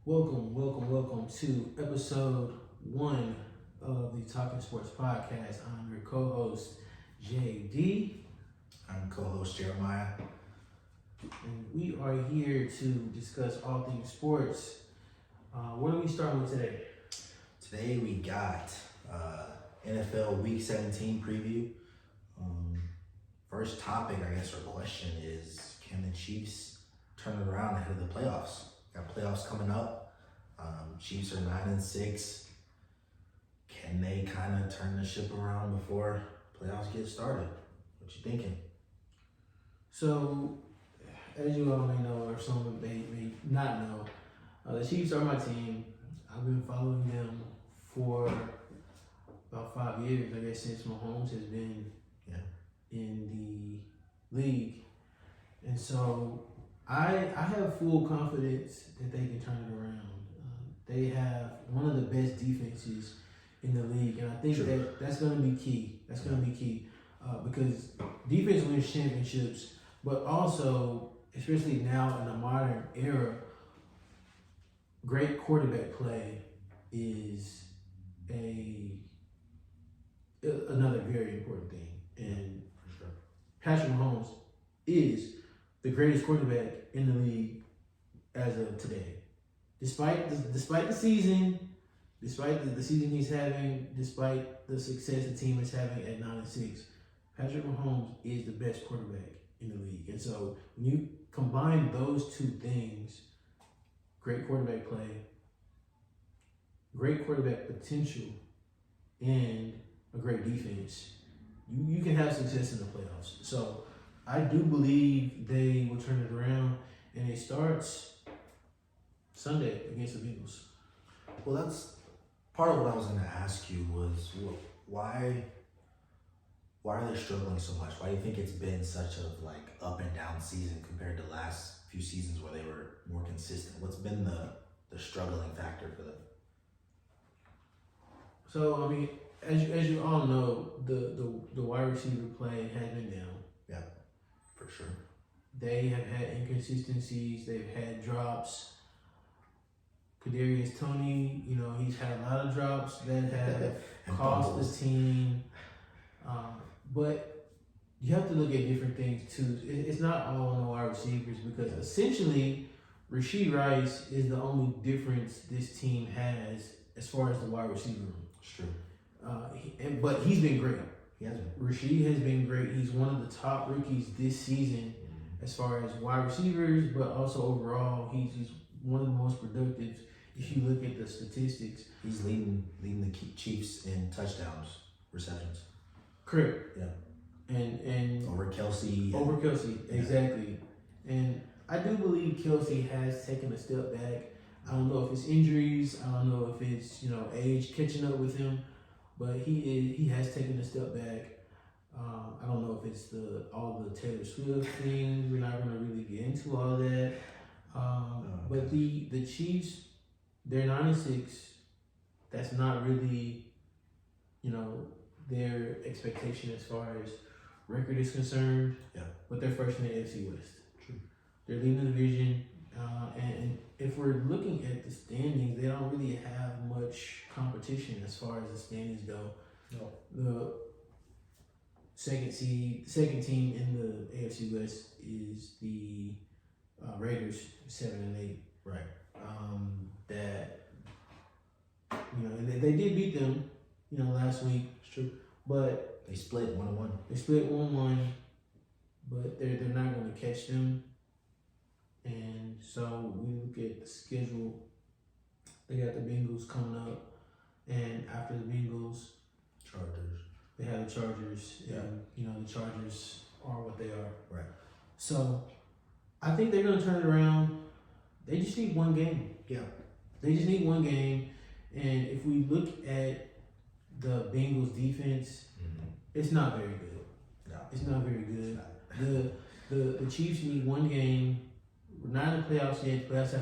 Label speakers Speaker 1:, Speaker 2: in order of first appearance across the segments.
Speaker 1: Welcome to episode 1 of the Talking Sports Podcast. I'm your co-host, JD.
Speaker 2: I'm co-host Jeremiah.
Speaker 1: And we are here to discuss all things sports. What are we starting with today?
Speaker 2: Today we got NFL Week 17 preview. First topic, I guess, or question is, can the Chiefs turn it around ahead of the playoffs? Got playoffs coming up. Chiefs are 9-6. Can they kind of turn the ship around before playoffs get started? What you thinking?
Speaker 1: So, as you all may know, or some may not know, the Chiefs are my team. I've been following them for about 5 years, I guess, since Mahomes has been in the league. And so I have full confidence that they can turn it around. They have one of the best defenses in the league, and I think that's going to be key. That's going to be key because defense wins championships, but also, especially now in the modern era, great quarterback play is another very important thing. And
Speaker 2: For sure.
Speaker 1: Patrick Mahomes is the greatest quarterback in the league as of today. Despite the season, despite the season he's having, despite the success the team is having at 9-6, Patrick Mahomes is the best quarterback in the league. And so when you combine those two things, great quarterback play, great quarterback potential, and a great defense, you can have success in the playoffs. So I do believe they will turn it around, and it starts Sunday against the Bengals.
Speaker 2: Well, that's part of what I was going to ask you was why are they struggling so much? Why do you think it's been such a up and down season compared to last few seasons where they were more consistent? What's been the struggling factor for them?
Speaker 1: So I mean, as you all know, the wide receiver play has been down.
Speaker 2: Yeah, for sure.
Speaker 1: They have had inconsistencies. They've had drops. Kadarius Toney, he's had a lot of drops that have cost the team. But you have to look at different things too. It's not all on the wide receivers because essentially Rashee Rice is the only difference this team has as far as the wide receiver room.
Speaker 2: It's true.
Speaker 1: But he's been great.
Speaker 2: He has been.
Speaker 1: Rashee has been great. He's one of the top rookies this season as far as wide receivers, but also overall, he's one of the most productive. If you look at the statistics,
Speaker 2: He's leading the Chiefs in touchdowns, receptions.
Speaker 1: correct.
Speaker 2: Yeah.
Speaker 1: And
Speaker 2: Over Kelsey.
Speaker 1: over Kelsey, exactly. And I do believe Kelsey has taken a step back. I don't know if it's injuries. I don't know if it's age catching up with him, but he has taken a step back. I don't know if it's all the Taylor Swift things. We're not going to really get into all that. But the Chiefs, they're 9-6. That's not really, their expectation as far as record is concerned.
Speaker 2: Yeah.
Speaker 1: But they're first in the AFC West.
Speaker 2: True.
Speaker 1: They're leading the division. And if we're looking at the standings, they don't really have much competition as far as the standings go.
Speaker 2: No.
Speaker 1: The second team in the AFC West is the Raiders, 7-8.
Speaker 2: Right.
Speaker 1: And they did beat them, last week.
Speaker 2: It's true.
Speaker 1: But
Speaker 2: They split 1-1.
Speaker 1: they split 1-1, but they're not going to catch them. And so we look at the schedule. They got the Bengals coming up, and after the Bengals,
Speaker 2: Chargers.
Speaker 1: they have the Chargers.
Speaker 2: Yeah.
Speaker 1: And the Chargers are what they are.
Speaker 2: Right.
Speaker 1: So I think they're going to turn it around. They just need one game.
Speaker 2: Yeah.
Speaker 1: They just need one game. And if we look at the Bengals defense, it's not very good.
Speaker 2: No.
Speaker 1: It's not very good. The Chiefs need one game. We're not in the playoffs yet. Playoffs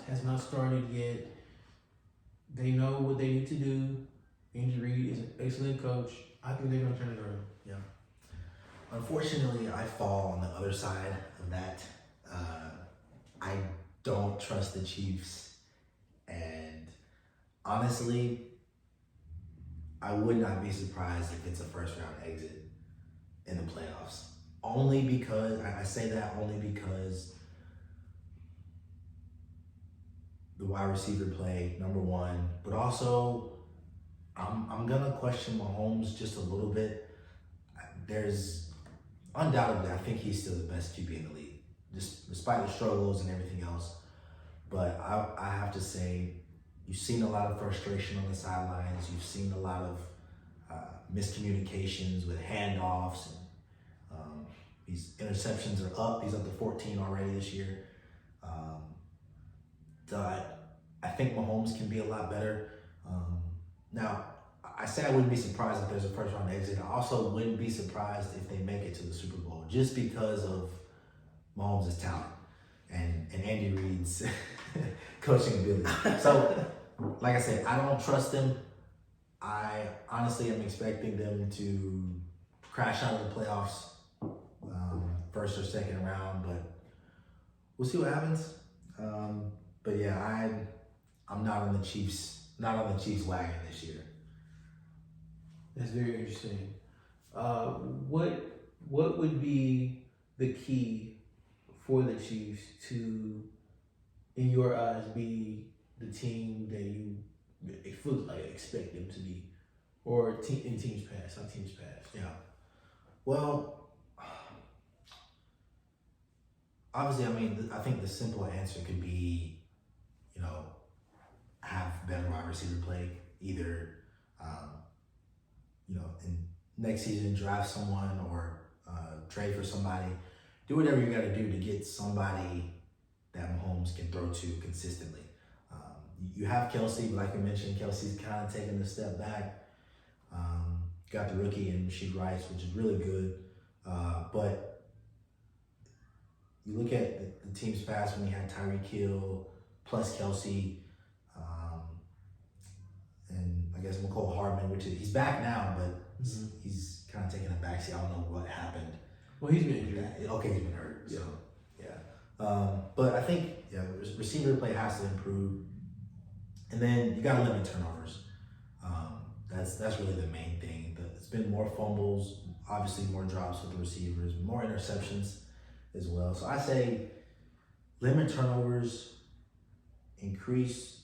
Speaker 1: has not started yet. They know what they need to do. Andy Reid is an excellent coach. I think they're going to turn it around.
Speaker 2: Yeah. Unfortunately, I fall on the other side of that. I don't trust the Chiefs honestly, I would not be surprised if it's a first round exit in the playoffs. Only because I say that only because the wide receiver play, number one, but also I'm gonna question Mahomes just a little bit. There's undoubtedly, I think he's still the best QB in the league, just despite the struggles and everything else. But I have to say, you've seen a lot of frustration on the sidelines. You've seen a lot of miscommunications with handoffs. And, these interceptions are up. He's up to 14 already this year. I think Mahomes can be a lot better. Now, I say I wouldn't be surprised if there's a first round exit. I also wouldn't be surprised if they make it to the Super Bowl just because of Mahomes' talent and Andy Reid's coaching ability. So, like I said, I don't trust them. I honestly am expecting them to crash out of the playoffs, first or second round, but we'll see what happens. But yeah, I'm not on the Chiefs wagon this year.
Speaker 1: That's very interesting. What would be the key for the Chiefs to, in your eyes, be the team that you expect them to be, or in teams past, not teams past?
Speaker 2: Yeah. Well, obviously, I mean, I think the simple answer could be, have better wide receiver play. Either, in next season, draft someone or trade for somebody. Do whatever you got to do to get somebody that Mahomes can throw to consistently. You have Kelsey, but like we mentioned, Kelsey's kind of taking a step back. Got the rookie in Rashid Rice, which is really good. But you look at the team's past when you had Tyreek Hill plus Kelsey, and I guess McCole Hardman, which he's back now, but he's kind of taking a backseat. I don't know what happened.
Speaker 1: Well, he's been injured.
Speaker 2: Okay, he's been hurt.
Speaker 1: Yeah.
Speaker 2: So, yeah. But I think receiver play has to improve, and then you got to limit turnovers. That's really the main thing. It's been more fumbles, obviously more drops with the receivers, more interceptions as well. So I say limit turnovers, increase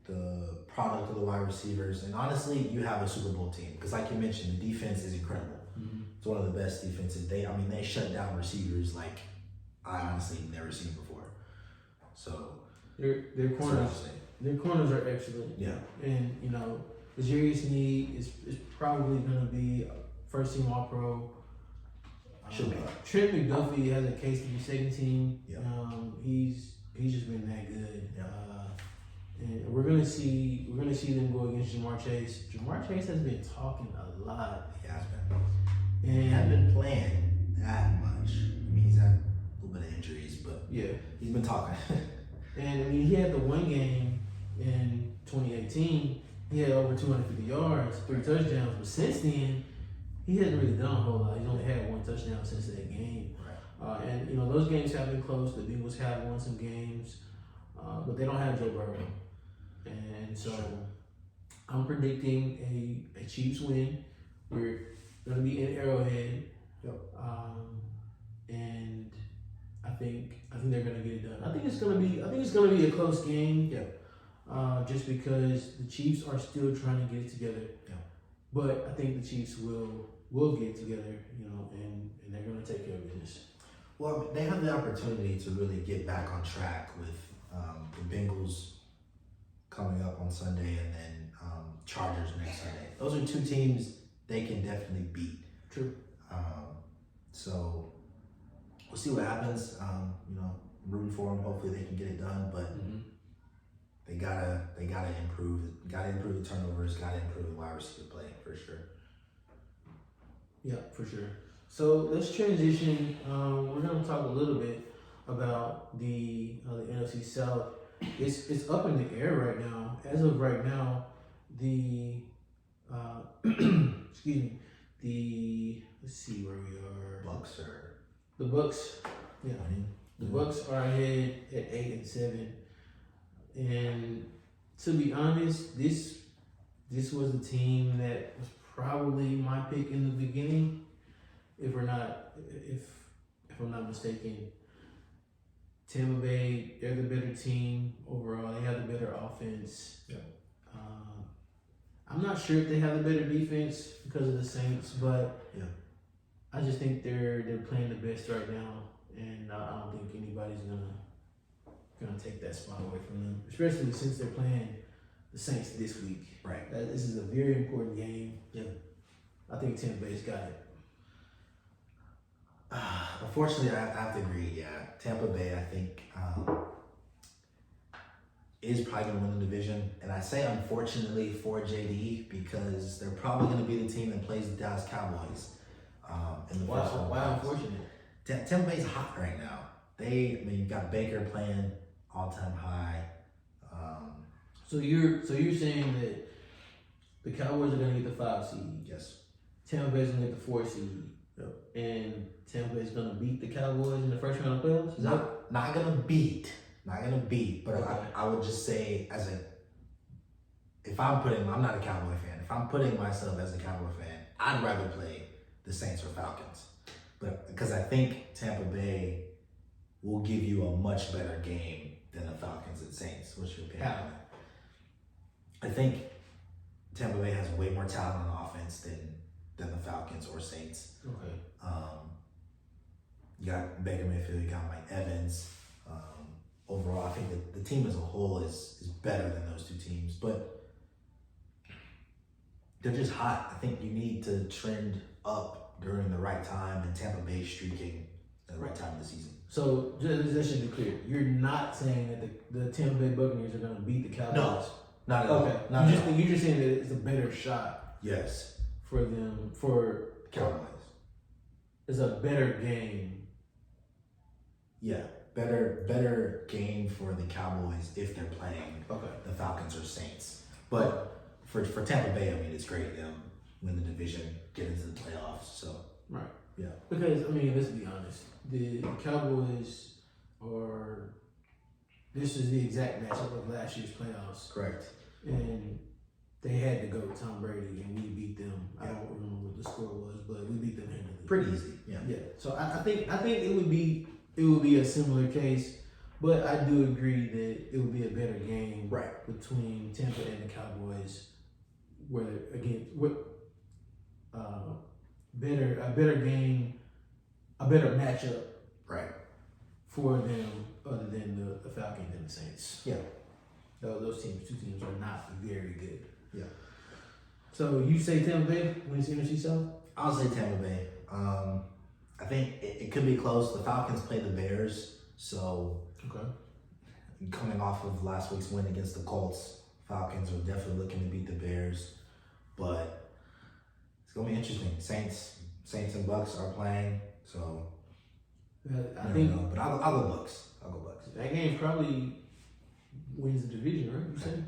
Speaker 2: the product of the wide receivers, and honestly, you have a Super Bowl team because, like you mentioned, the defense is incredible.
Speaker 1: Mm-hmm.
Speaker 2: It's one of the best defenses. They shut down receivers like I honestly never seen before. So
Speaker 1: their corners are excellent.
Speaker 2: Yeah,
Speaker 1: and the Jarius Sneed is probably going to be first team All Pro.
Speaker 2: Should be.
Speaker 1: Trent McDuffie has a case to be second team.
Speaker 2: Yeah.
Speaker 1: He's just been that good.
Speaker 2: Yeah.
Speaker 1: And we're gonna see them go against Jamar Chase. Jamar Chase has been talking a lot.
Speaker 2: He has been.
Speaker 1: And
Speaker 2: he hasn't been playing that much. I mean, he's had a little bit of injuries, but
Speaker 1: yeah,
Speaker 2: he's been talking.
Speaker 1: And I mean, he had the one game in 2018. He had over 250 yards, 3 touchdowns. But since then, he hasn't really done a whole lot. He's only had 1 touchdown since that game.
Speaker 2: Right.
Speaker 1: And those games have been close. The Bengals have won some games, but they don't have Joe Burrow. And so I'm predicting a Chiefs win. We're going to be in Arrowhead.
Speaker 2: Yep.
Speaker 1: And I think they're going to get it done. I think it's going to be a close game.
Speaker 2: Yeah.
Speaker 1: Just because the Chiefs are still trying to get it together.
Speaker 2: Yeah.
Speaker 1: But I think the Chiefs will get it together, and they're going to take care of business.
Speaker 2: Well, they have the opportunity to really get back on track with the Bengals coming up on Sunday and then Chargers next Sunday. Those are 2 teams they can definitely beat.
Speaker 1: True.
Speaker 2: So we'll see what happens. I'm rooting for them. Hopefully they can get it done, but they gotta improve. Gotta improve the turnovers. Gotta improve the wide receiver play for sure.
Speaker 1: Yeah, for sure. So let's transition. We're going to talk a little bit about the NFC South. It's up in the air right now. As of right now, the let's see where we are. The Bucks. Yeah, the Bucks are ahead at 8-7, and to be honest, this was the team that was probably my pick in the beginning. If I'm not mistaken, Tampa Bay, they're the better team overall. They have the better offense.
Speaker 2: Yeah.
Speaker 1: I'm not sure if they have the better defense because of the Saints, but
Speaker 2: yeah,
Speaker 1: I just think they're playing the best right now, and I don't think anybody's gonna take that spot away from them, especially since they're playing the Saints this week.
Speaker 2: right.
Speaker 1: This is a very important game.
Speaker 2: Yeah.
Speaker 1: I think Tampa Bay's got it.
Speaker 2: Unfortunately, I have to agree. Yeah, Tampa Bay, I think, is probably going to win the division. And I say unfortunately for JD because they're probably going to be the team that plays the Dallas Cowboys in the first round.
Speaker 1: Wow, unfortunate.
Speaker 2: Tampa Bay's hot right now. You've got Baker playing all-time high.
Speaker 1: So you're saying that the Cowboys are going to get the 5 seed.
Speaker 2: Yes.
Speaker 1: Tampa Bay's going to get the 4 seed.
Speaker 2: Yep.
Speaker 1: And Tampa Bay's going to beat the Cowboys in the first round of playoffs?
Speaker 2: Not gonna beat, but
Speaker 1: Okay.
Speaker 2: I would just say I'm not a Cowboy fan. If I'm putting myself as a Cowboy fan, I'd rather play the Saints or Falcons, but because I think Tampa Bay will give you a much better game than the Falcons and Saints. What's your opinion?
Speaker 1: How?
Speaker 2: I think Tampa Bay has way more talent on offense than the Falcons or Saints.
Speaker 1: Okay.
Speaker 2: You got Baker Mayfield, you got Mike Evans. Overall, I think that the team as a whole is better than those two teams, but they're just hot. I think you need to trend up during the right time, and Tampa Bay streaking at the right time of the season.
Speaker 1: So, just to be clear, you're not saying that the Tampa Bay Buccaneers are going to beat the Cowboys?
Speaker 2: No, not at all.
Speaker 1: Okay.
Speaker 2: Not at all.
Speaker 1: You're just saying that it's a better shot
Speaker 2: Yes,
Speaker 1: for them, for
Speaker 2: Cowboys.
Speaker 1: it's a better game.
Speaker 2: Yeah, better game for the Cowboys if they're playing
Speaker 1: Okay.
Speaker 2: the Falcons or Saints. But for Tampa Bay, I mean, it's great them win the division, get into the playoffs. So
Speaker 1: Right.
Speaker 2: Yeah.
Speaker 1: Because, I mean, let's be honest. The Cowboys are... This is the exact matchup of last year's playoffs.
Speaker 2: correct.
Speaker 1: And they had to go with Tom Brady, and we beat them. I
Speaker 2: Yeah.
Speaker 1: don't remember what the score was, but we beat them handily.
Speaker 2: Pretty easy. Yeah.
Speaker 1: Yeah. So I think it would be a similar case, but I do agree that it would be a better game
Speaker 2: Right.
Speaker 1: between Tampa and the Cowboys. Whether again, a better game, a better matchup
Speaker 2: Right.
Speaker 1: for them other than the Falcons and the Saints.
Speaker 2: Yeah.
Speaker 1: Those two teams are not very good.
Speaker 2: Yeah.
Speaker 1: So you say Tampa Bay wins the NFC South?
Speaker 2: I'll say Tampa Bay. I think it could be close. The Falcons play the Bears, so
Speaker 1: Okay.
Speaker 2: coming off of last week's win against the Colts, Falcons are definitely looking to beat the Bears, but it's gonna be interesting. Saints and Bucks are playing, so
Speaker 1: I think
Speaker 2: but I'll go Bucks.
Speaker 1: that game probably wins the division, right? You say?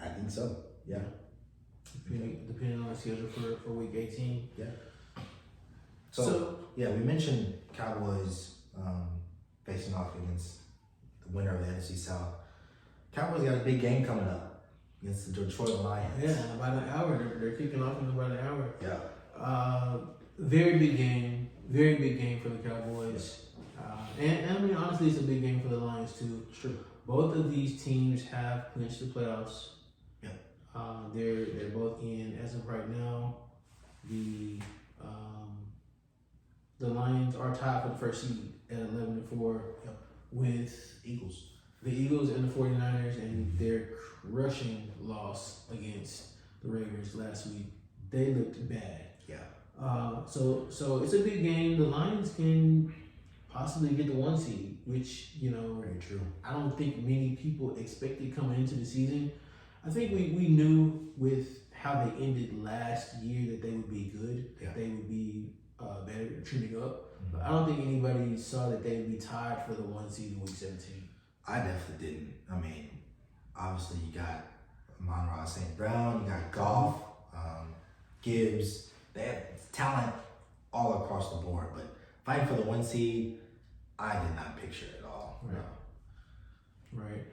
Speaker 2: I think so. Yeah.
Speaker 1: Depending on the schedule for week 18.
Speaker 2: Yeah. So yeah, we mentioned Cowboys facing off against the winner of the NFC South. Cowboys got a big game coming up against the Detroit Lions.
Speaker 1: Yeah, in about an hour. They're kicking off in about an hour.
Speaker 2: Yeah.
Speaker 1: Very big game. Very big game for the Cowboys. And I mean, honestly, it's a big game for the Lions, too.
Speaker 2: Sure.
Speaker 1: Both of these teams have clinched the playoffs.
Speaker 2: Yeah.
Speaker 1: They're both in as of right now. The Lions are tied for the first seed at 11-4 with
Speaker 2: Eagles.
Speaker 1: the Eagles and the 49ers, and their crushing loss against the Ravens last week. They looked bad.
Speaker 2: Yeah.
Speaker 1: So it's a big game. The Lions can possibly get the 1 seed, which,
Speaker 2: Very true.
Speaker 1: I don't think many people expected coming into the season. I think we knew with how they ended last year that they would be good,
Speaker 2: Yeah.
Speaker 1: that they would be better, trending up. But I don't think anybody saw that they would be tied for the 1 seed in week 17.
Speaker 2: I definitely didn't. I mean, obviously you got Amon-Ra St. Brown, you got Goff, Gibbs. They have talent all across the board, but fighting for the 1 seed, I did not picture it at all.
Speaker 1: Right. Right.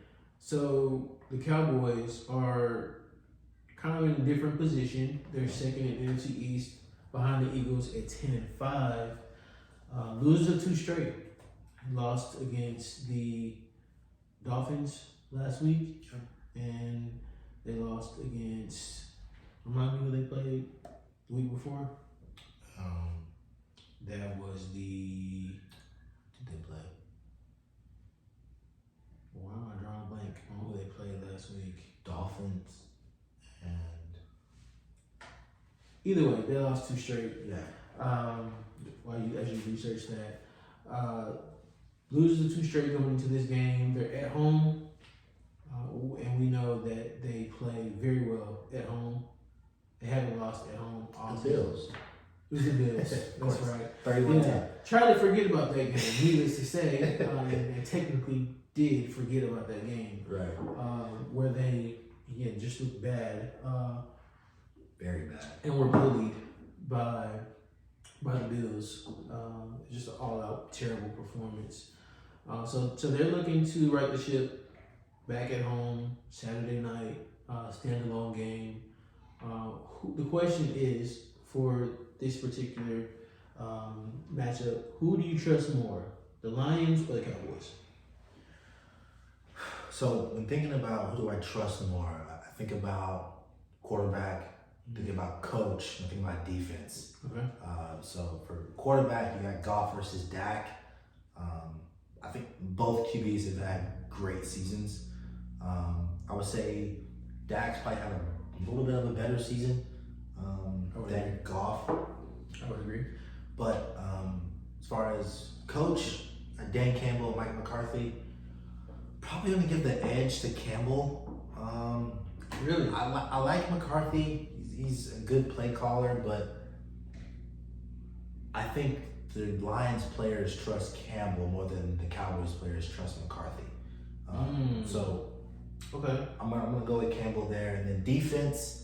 Speaker 1: So the Cowboys are kind of in a different position. They're second in the NFC East behind the Eagles at 10-5. Losers of 2 straight. Lost against the Dolphins last week, and they lost against. Remind me who they played the week before. That was the. Who did they play? Why am I drawing a blank on who they played last week?
Speaker 2: Dolphins and
Speaker 1: Either way, they lost 2 straight.
Speaker 2: yeah.
Speaker 1: As you research that, losers of 2 straight going into this game. They're at home, and we know that they play very well at home. They haven't lost at home all
Speaker 2: The Bills.
Speaker 1: It was the Bills.
Speaker 2: Of
Speaker 1: That's
Speaker 2: course.
Speaker 1: right.
Speaker 2: 31
Speaker 1: Yeah. Try to forget about that game. Needless to say, and technically did forget about that game.
Speaker 2: Right.
Speaker 1: Where they just looked bad.
Speaker 2: Very bad.
Speaker 1: And were bullied by the Bills. Just an all-out terrible performance. So they're looking to right the ship back at home Saturday night, standalone game. The question is, for this particular matchup, who do you trust more, the Lions or the Cowboys?
Speaker 2: So when thinking about who do I trust more, I think about quarterback, think about coach, and think about defense.
Speaker 1: Okay.
Speaker 2: So for quarterback, you got Goff versus Dak. I think both QBs have had great seasons. I would say Dak's probably had a little bit of a better season than Goff.
Speaker 1: I would agree.
Speaker 2: But as far as coach, Dan Campbell, Mike McCarthy, probably going to give the edge to Campbell.
Speaker 1: Really?
Speaker 2: I like McCarthy. He's a good play caller, but I think the Lions players trust Campbell more than the Cowboys players trust McCarthy. So
Speaker 1: okay,
Speaker 2: I'm gonna go with Campbell there, and then defense.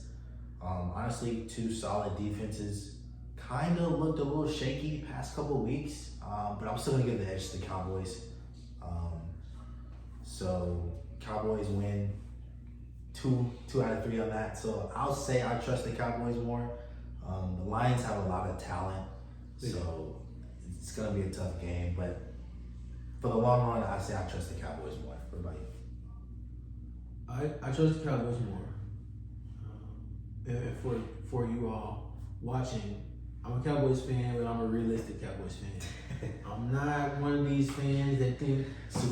Speaker 2: Honestly, 2 solid defenses. Kind of looked a little shaky past couple of weeks, but I'm still gonna give the edge to the Cowboys. So Cowboys win 2 out of 3 on that. So I'll say I trust the Cowboys more. The Lions have a lot of talent, so it's gonna be a tough game. But for the long run, I say I trust the Cowboys more. What about you?
Speaker 1: I trust the Cowboys more. And for you all watching, I'm a Cowboys fan, but I'm a realistic Cowboys fan. I'm not one of these fans that think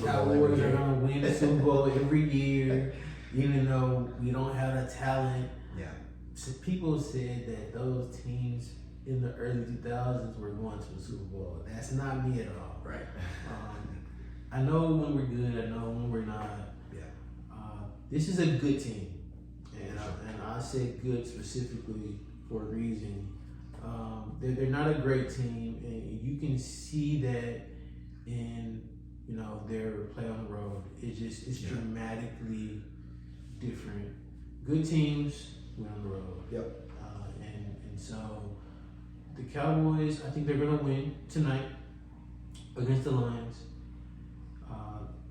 Speaker 1: Cowboys are going to win the Super Bowl every year, even though we don't have the talent.
Speaker 2: Yeah.
Speaker 1: So people said that those teams in the early 2000s were going to the Super Bowl. That's not me at all.
Speaker 2: Right.
Speaker 1: I know when we're good. I know when we're not.
Speaker 2: Yeah.
Speaker 1: This is a good team, and I said good specifically for a reason. They're not a great team, and you can see that in their play on the road. It's dramatically different. Good teams win on the road.
Speaker 2: Yep.
Speaker 1: And so the Cowboys, I think they're gonna win tonight against the Lions.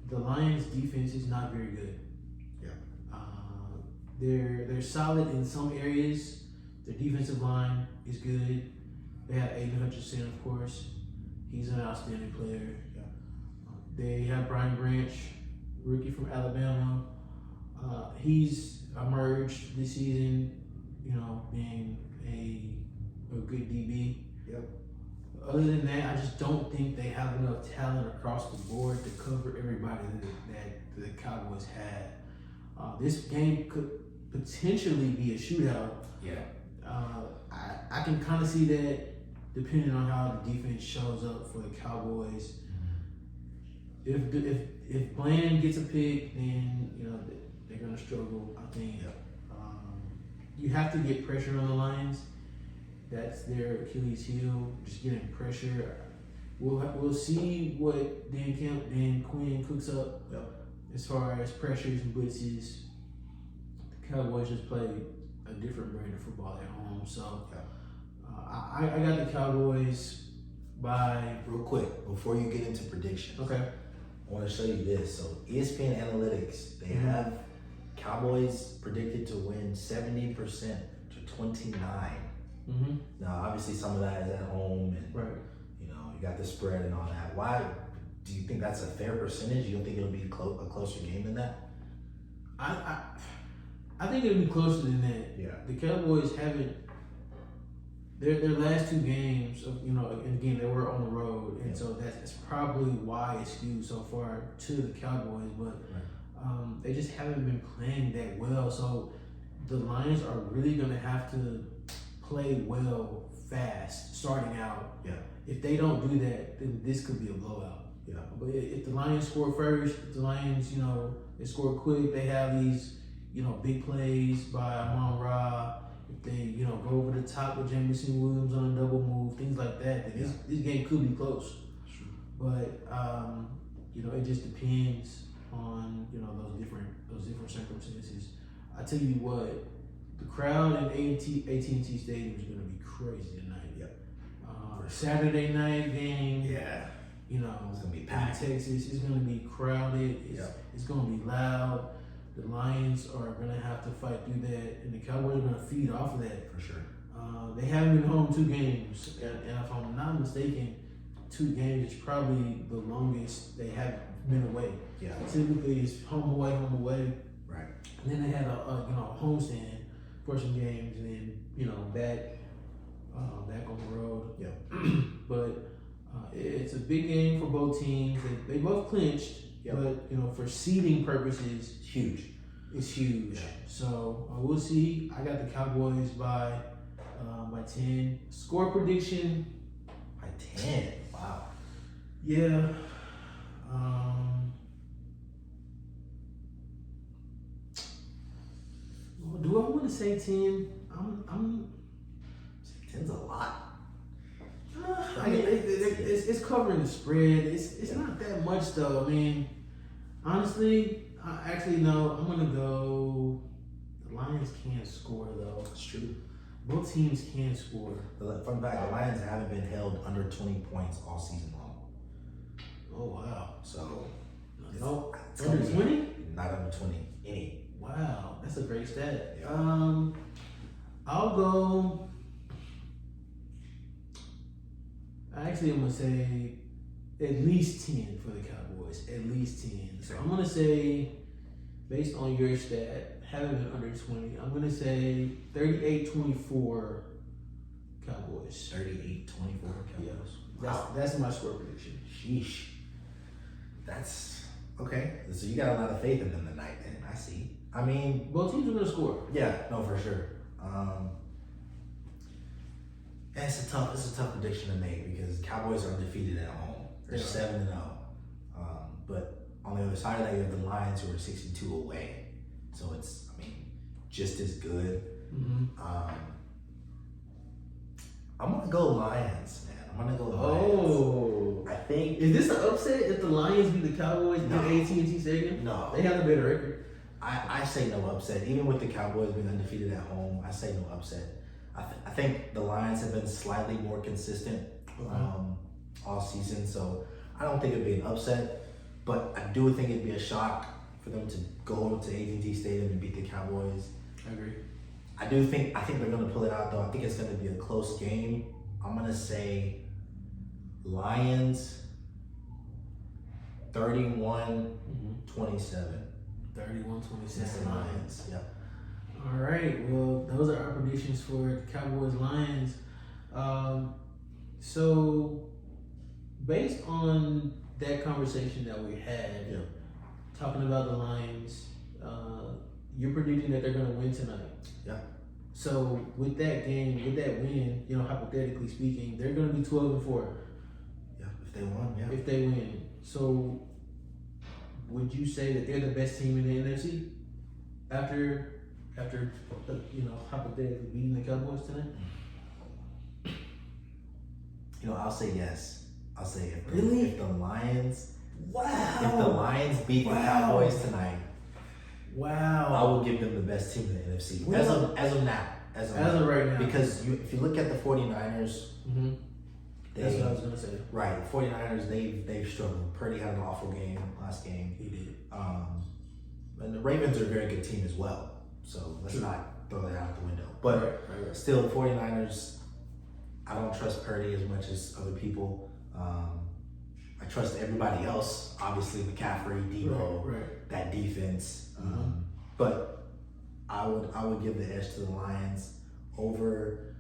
Speaker 1: The Lions' defense is not very good.
Speaker 2: Yeah.
Speaker 1: They're solid in some areas. Their defensive line is good. They have Aiden Hutchinson, of course. He's an outstanding player.
Speaker 2: Yeah.
Speaker 1: They have Brian Branch, rookie from Alabama. He's emerged this season, being a good DB.
Speaker 2: Yep.
Speaker 1: Other than that, I just don't think they have enough talent across the board to cover everybody that the Cowboys had. This game could potentially be a shootout.
Speaker 2: Yeah.
Speaker 1: I can kind of see that depending on how the defense shows up for the Cowboys. If Bland gets a pick, then they're gonna struggle. I think you have to get pressure on the Lions. That's their Achilles heel, just getting pressure. We'll see what Dan Quinn cooks up as far as pressures and blitzes. The Cowboys just play a different brand of football at home, so I got the Cowboys by.
Speaker 2: Real quick, before you get into predictions.
Speaker 1: Okay.
Speaker 2: I want to show you this. So ESPN Analytics, they have Cowboys predicted to win 70% to 29. Now, obviously, some of that is at home, and you know, you got the spread and all that. Why do you think that's a fair percentage? You don't think it'll be a closer game than that?
Speaker 1: I think it'll be closer than that.
Speaker 2: Yeah.
Speaker 1: The Cowboys haven't. Their last two games, you know, and again, they were on the road, and so that's probably why it's skewed so far to the Cowboys. But they just haven't been playing that well. So the Lions are really going to have to play well fast starting out.
Speaker 2: Yeah.
Speaker 1: If they don't do that, then this could be a blowout.
Speaker 2: Yeah.
Speaker 1: But if the Lions score first, if the Lions, you know, they score quick, they have these, you know, big plays by Amon-Ra. If they, you know, go over the top with Jameson Williams on a double move, things like that, then this game could be close.
Speaker 2: Sure.
Speaker 1: But you know, it just depends on, you know, those different circumstances. I tell you what, the crowd in AT&T Stadium is going to be crazy tonight. Saturday night game.
Speaker 2: Yeah.
Speaker 1: You know,
Speaker 2: it's gonna be packed.
Speaker 1: In Texas, it's going to be crowded. It's going to be loud. The Lions are going to have to fight through that, and the Cowboys are going to feed off of that.
Speaker 2: For sure.
Speaker 1: They haven't been home 2 games, and if I'm not mistaken, 2 games is probably the longest they have been away.
Speaker 2: Yeah.
Speaker 1: Typically, it's home away.
Speaker 2: Right.
Speaker 1: And then they had a homestand for some games, and then, you know, back on the road.
Speaker 2: Yeah.
Speaker 1: But it's a big game for both teams. They both clinched, but, you know, for seeding purposes, it's huge. Yeah. So we'll see. I got the Cowboys by 10. Score prediction
Speaker 2: by 10. Wow.
Speaker 1: Yeah. Do I want to say 10? I'm
Speaker 2: 10's a lot.
Speaker 1: It's covering the spread. It's not that much though. I mean, honestly, no. I'm gonna go. The Lions can't score though.
Speaker 2: It's true.
Speaker 1: Both teams can score.
Speaker 2: Fun fact: the Lions haven't been held under 20 points all season long.
Speaker 1: Oh wow!
Speaker 2: So
Speaker 1: no, under 20?
Speaker 2: Not under 20. Any.
Speaker 1: Wow, that's a great stat.
Speaker 2: Yeah.
Speaker 1: I'll go. Actually, I'm gonna say at least 10 for the Cowboys. At least 10. So I'm gonna say, based on your stat, having been under 20, I'm gonna say 38-24 Cowboys.
Speaker 2: 38-24 Cowboys.
Speaker 1: Yeah. That's my score prediction.
Speaker 2: Sheesh. That's okay. So you got a lot of faith in them tonight, then. I see. I mean,
Speaker 1: both teams are gonna score.
Speaker 2: Yeah, no, for sure. It's a tough prediction to make because Cowboys are undefeated at home. They're 7-0. But on the other side of that, you have the Lions who are 62 away. So it's, I mean, just as good. I'm gonna go Lions, man. I'm gonna go Lions. I think.
Speaker 1: Is this an upset if the Lions beat the Cowboys in AT&T Stadium?
Speaker 2: No.
Speaker 1: They have a better record.
Speaker 2: I say no upset. Even with the Cowboys being undefeated at home, I say no upset. I think the Lions have been slightly more consistent all season, so I don't think it'd be an upset. But I do think it'd be a shock for them to go to AT&T Stadium and beat the Cowboys.
Speaker 1: I agree.
Speaker 2: I think they're gonna pull it out though. I think it's gonna be a close game. I'm gonna say Lions 31-27.
Speaker 1: 31-27
Speaker 2: Lions. Yeah.
Speaker 1: All right. Well, those are our predictions for Cowboys Lions. So, based on that conversation that we had, talking about the Lions, you're predicting that they're going to win tonight.
Speaker 2: Yeah.
Speaker 1: So, with that game, with that win, you know, hypothetically speaking, they're going to be 12-4.
Speaker 2: Yeah. If they won, yeah.
Speaker 1: If they win, so would you say that they're the best team in the NFC after you know, hypothetically beating the Cowboys tonight?
Speaker 2: You know, I'll say yes. I'll say if the Lions,
Speaker 1: if
Speaker 2: the Lions beat the Cowboys tonight, I will give them the best team in the NFC as of now. As of right now, because if you look at the 49ers,
Speaker 1: That's what I was gonna say.
Speaker 2: Right, 49ers, they've struggled. Purdy had an awful game last game.
Speaker 1: He did.
Speaker 2: And the Ravens are a very good team as well. So let's not throw that out the window. But
Speaker 1: right.
Speaker 2: still, the 49ers, I don't trust Purdy as much as other people. I trust everybody else. Obviously, McCaffrey, Debo, that defense. But I would give the edge to the Lions over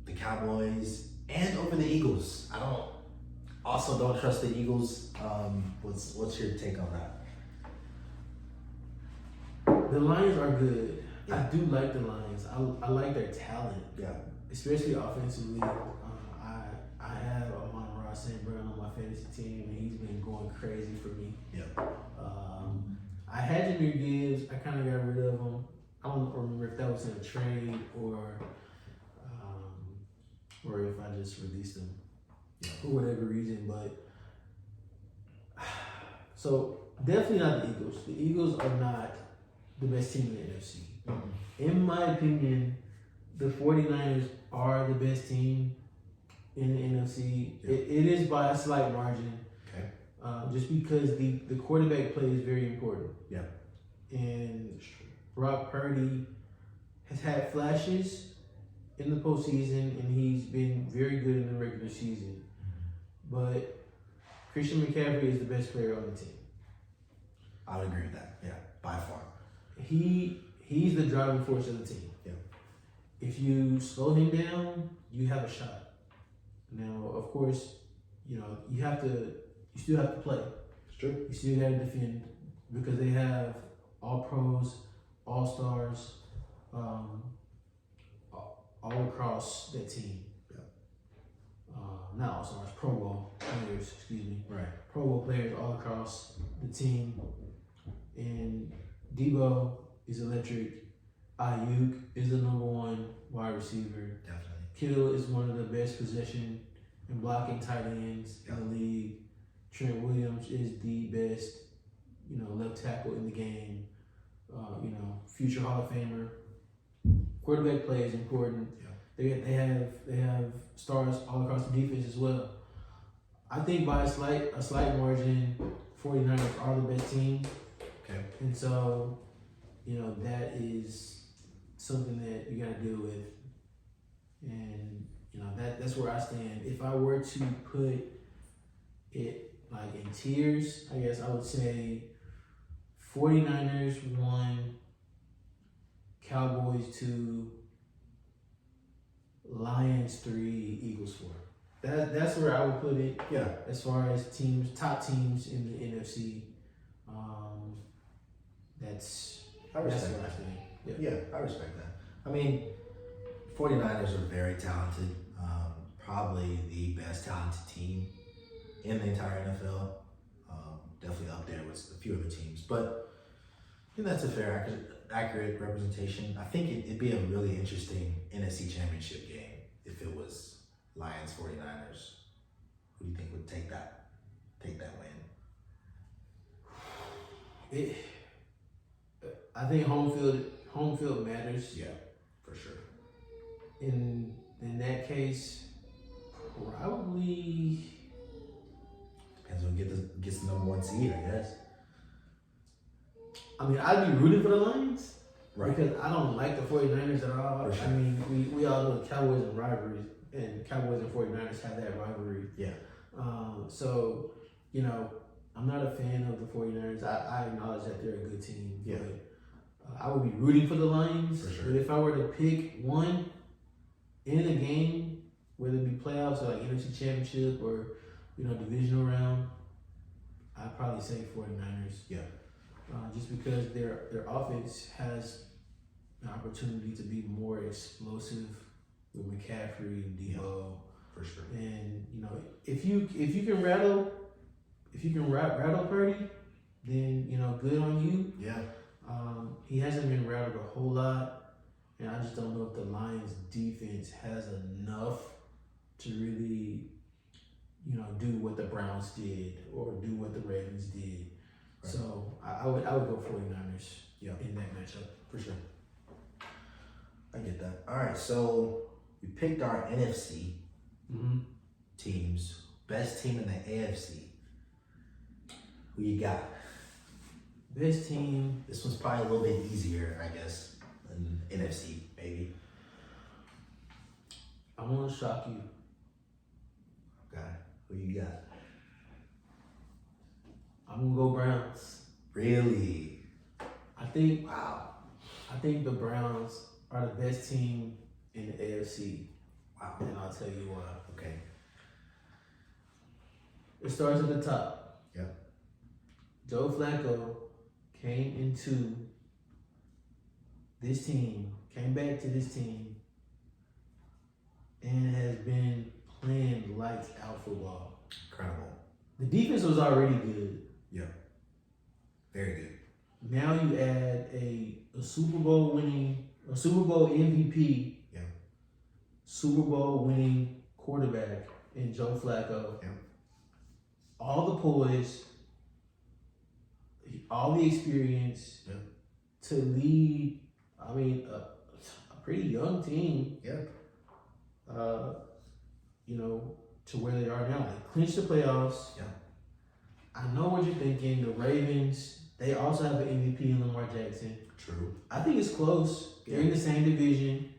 Speaker 2: the Cowboys and over the Eagles. I don't trust the Eagles. What's your take on that?
Speaker 1: The Lions are good. Yeah. I do like the Lions. I like their talent.
Speaker 2: Yeah.
Speaker 1: Especially offensively. I have Amon-Ra St. Brown on my fantasy team, and he's been going crazy for me.
Speaker 2: Yeah.
Speaker 1: I had Jahmyr Gibbs. I kind of got rid of him. I don't remember if that was in a trade or if I just released him for whatever reason. But so definitely not the Eagles. The Eagles are not the best team in the NFC. In my opinion, the 49ers are the best team in the NFC.
Speaker 2: Yeah.
Speaker 1: It is by a slight margin.
Speaker 2: Okay.
Speaker 1: Just because the quarterback play is very important.
Speaker 2: Yeah.
Speaker 1: And Brock Purdy has had flashes in the postseason, and he's been very good in the regular season. But Christian McCaffrey is the best player on the team.
Speaker 2: I would agree with that. Yeah, by far.
Speaker 1: He's the driving force of the team.
Speaker 2: Yeah.
Speaker 1: If you slow him down, you have a shot. Now, of course, you still have to play.
Speaker 2: It's true.
Speaker 1: You still got to defend because they have all pros, all stars, all across that team.
Speaker 2: Yeah.
Speaker 1: Not all stars, Pro Bowl players. Excuse me.
Speaker 2: Right.
Speaker 1: Pro Bowl players all across the team, and Debo is electric. Ayuk is the number one wide receiver.
Speaker 2: Definitely.
Speaker 1: Kittle is one of the best possession and blocking tight ends in the league. Trent Williams is the best, left tackle in the game. Future Hall of Famer. Quarterback play is important. Yeah. They have stars all across the defense as well. I think by a slight margin, 49ers are the best team.
Speaker 2: Okay.
Speaker 1: And so, that is something that you got to deal with. And, that's where I stand. If I were to put it like in tiers, I guess I would say 49ers 1, Cowboys 2, Lions 3, Eagles 4. That's where I would put it.
Speaker 2: Yeah.
Speaker 1: As far as top teams in the NFC.
Speaker 2: I respect that. Yeah, I respect that. I mean, 49ers are very talented. Probably the best talented team in the entire NFL. Definitely up there with a few other teams. But I think that's a fair, accurate representation. I think it'd be a really interesting NFC Championship game if it was Lions 49ers. Who do you think would take that win?
Speaker 1: I think home field matters.
Speaker 2: Yeah, for sure.
Speaker 1: In that case, probably
Speaker 2: depends on who gets the number 1 seed, I guess.
Speaker 1: I mean, I'd be rooting for the Lions.
Speaker 2: Right.
Speaker 1: Because I don't like the 49ers at all.
Speaker 2: For sure.
Speaker 1: I mean, we all know Cowboys and rivalries, and Cowboys and 49ers have that rivalry.
Speaker 2: Yeah.
Speaker 1: So, I'm not a fan of the 49ers. I acknowledge that they're a good team.
Speaker 2: Yeah.
Speaker 1: But I would be rooting for the Lions.
Speaker 2: For sure.
Speaker 1: But if I were to pick one in a game, whether it be playoffs or like NFC Championship or, divisional round, I'd probably say 49ers.
Speaker 2: Yeah.
Speaker 1: Just because their offense has an opportunity to be more explosive with McCaffrey and Debo.
Speaker 2: Yeah, for sure.
Speaker 1: And if you can rattle Purdy, then good on you.
Speaker 2: Yeah.
Speaker 1: He hasn't been rattled a whole lot, and I just don't know if the Lions defense has enough to really do what the Browns did or do what the Ravens did. Right. So I would go 49ers in that matchup.
Speaker 2: For sure. I get that. All right, so we picked our NFC.
Speaker 1: Mm-hmm.
Speaker 2: teams. Best team in the AFC. Who you got?
Speaker 1: Best team.
Speaker 2: This one's probably a little bit easier, I guess, than NFC, maybe.
Speaker 1: I'm gonna shock you.
Speaker 2: Okay. Who you got?
Speaker 1: I'm gonna go Browns.
Speaker 2: Really? Wow.
Speaker 1: I think the Browns are the best team in the AFC.
Speaker 2: Wow.
Speaker 1: And I'll tell you why.
Speaker 2: Okay.
Speaker 1: It starts at the top.
Speaker 2: Yep.
Speaker 1: Joe Flacco came into this team, came back to this team, and has been playing lights out football.
Speaker 2: Incredible.
Speaker 1: The defense was already good.
Speaker 2: Yeah. Very good.
Speaker 1: Now you add a Super Bowl MVP,
Speaker 2: Yeah.
Speaker 1: Super Bowl winning quarterback in Joe Flacco.
Speaker 2: Yeah.
Speaker 1: All the poise, all the experience
Speaker 2: Yeah.
Speaker 1: to lead. I mean, a pretty young team.
Speaker 2: Yeah.
Speaker 1: To where they are now. They clinched the playoffs.
Speaker 2: Yeah.
Speaker 1: I know what you're thinking. The Ravens, they also have an MVP in Lamar Jackson.
Speaker 2: True.
Speaker 1: I think it's close. They're in the same division.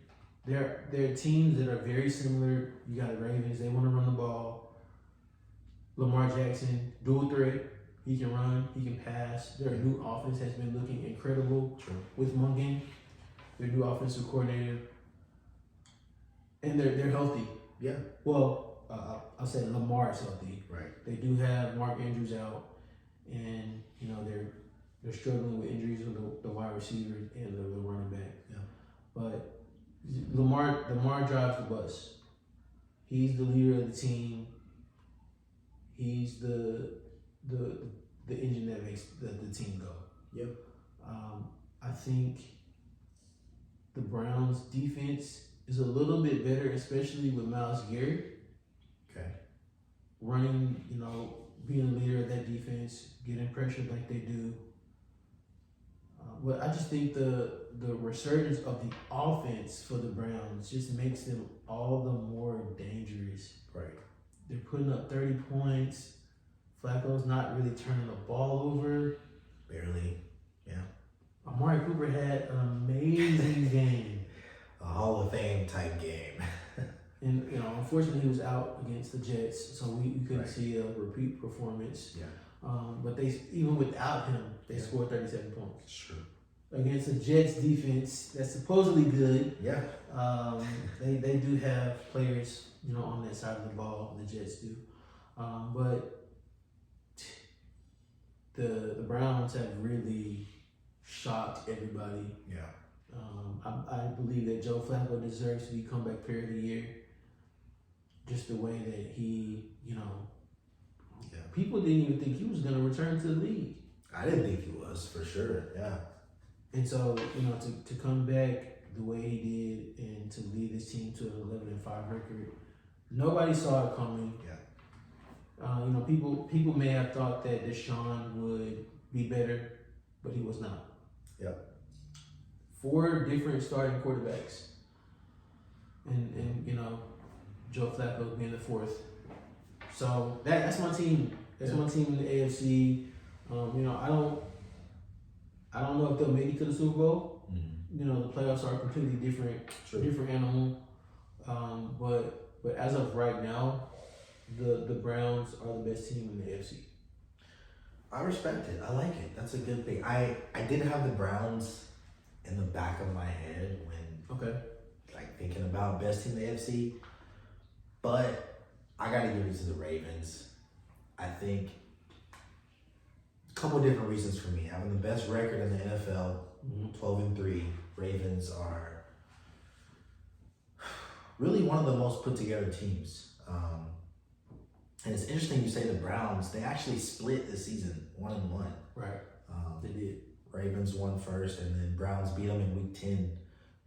Speaker 1: They're teams that are very similar. You got the Ravens, they want to run the ball. Lamar Jackson, dual threat. He can run, he can pass. Their new offense has been looking incredible.
Speaker 2: True.
Speaker 1: With Mungan, their new offensive coordinator. And they're healthy.
Speaker 2: Yeah.
Speaker 1: Well, I'll say Lamar is healthy.
Speaker 2: Right.
Speaker 1: They do have Mark Andrews out, and they're struggling with injuries with the wide receiver and the running back.
Speaker 2: Yeah.
Speaker 1: But Lamar drives the bus. He's the leader of the team. He's the engine that makes the team go.
Speaker 2: Yep.
Speaker 1: I think the Browns defense is a little bit better, especially with Myles Garrett.
Speaker 2: Okay.
Speaker 1: Running, being the leader of that defense, getting pressured like they do. But I just think the resurgence of the offense for the Browns just makes them all the more dangerous.
Speaker 2: Right.
Speaker 1: They're putting up 30 points. Flacco's not really turning the ball over.
Speaker 2: Barely. Yeah.
Speaker 1: Amari Cooper had an amazing game.
Speaker 2: A Hall of Fame type game.
Speaker 1: And, unfortunately he was out against the Jets, so we couldn't
Speaker 2: Right.
Speaker 1: see a repeat performance.
Speaker 2: Yeah.
Speaker 1: But even without him, they scored 37 points.
Speaker 2: It's true.
Speaker 1: Against the Jets defense that's supposedly good.
Speaker 2: Yeah.
Speaker 1: They do have players, on that side of the ball, the Jets do. But the Browns have really shocked everybody.
Speaker 2: Yeah.
Speaker 1: I believe that Joe Flacco deserves to be comeback player of the year. Just the way that he, people didn't even think he was going to return to the league.
Speaker 2: I didn't think he was, for sure. Yeah.
Speaker 1: And so, to come back the way he did and to lead this team to an 11-5 record, nobody saw it coming.
Speaker 2: Yeah.
Speaker 1: People may have thought that Deshaun would be better, but he was not.
Speaker 2: Yep.
Speaker 1: 4 different starting quarterbacks, and Joe Flacco being the 4th. So that's my team. That's my team in the AFC. I don't know if they'll make it to the Super Bowl.
Speaker 2: Mm-hmm.
Speaker 1: The playoffs are a completely different animal. But as of right now, the Browns are the best team in the AFC.
Speaker 2: I respect it. I like it. That's a good thing. I did have the Browns in the back of my head when thinking about best team in the AFC, but I got to give it to the Ravens. I think a couple different reasons for me. Having the best record in the NFL, 12-3. Ravens are really one of the most put together teams. And it's interesting you say the Browns, they actually split this season 1-1.
Speaker 1: Right. They did.
Speaker 2: Ravens won first, and then Browns beat them in week 10,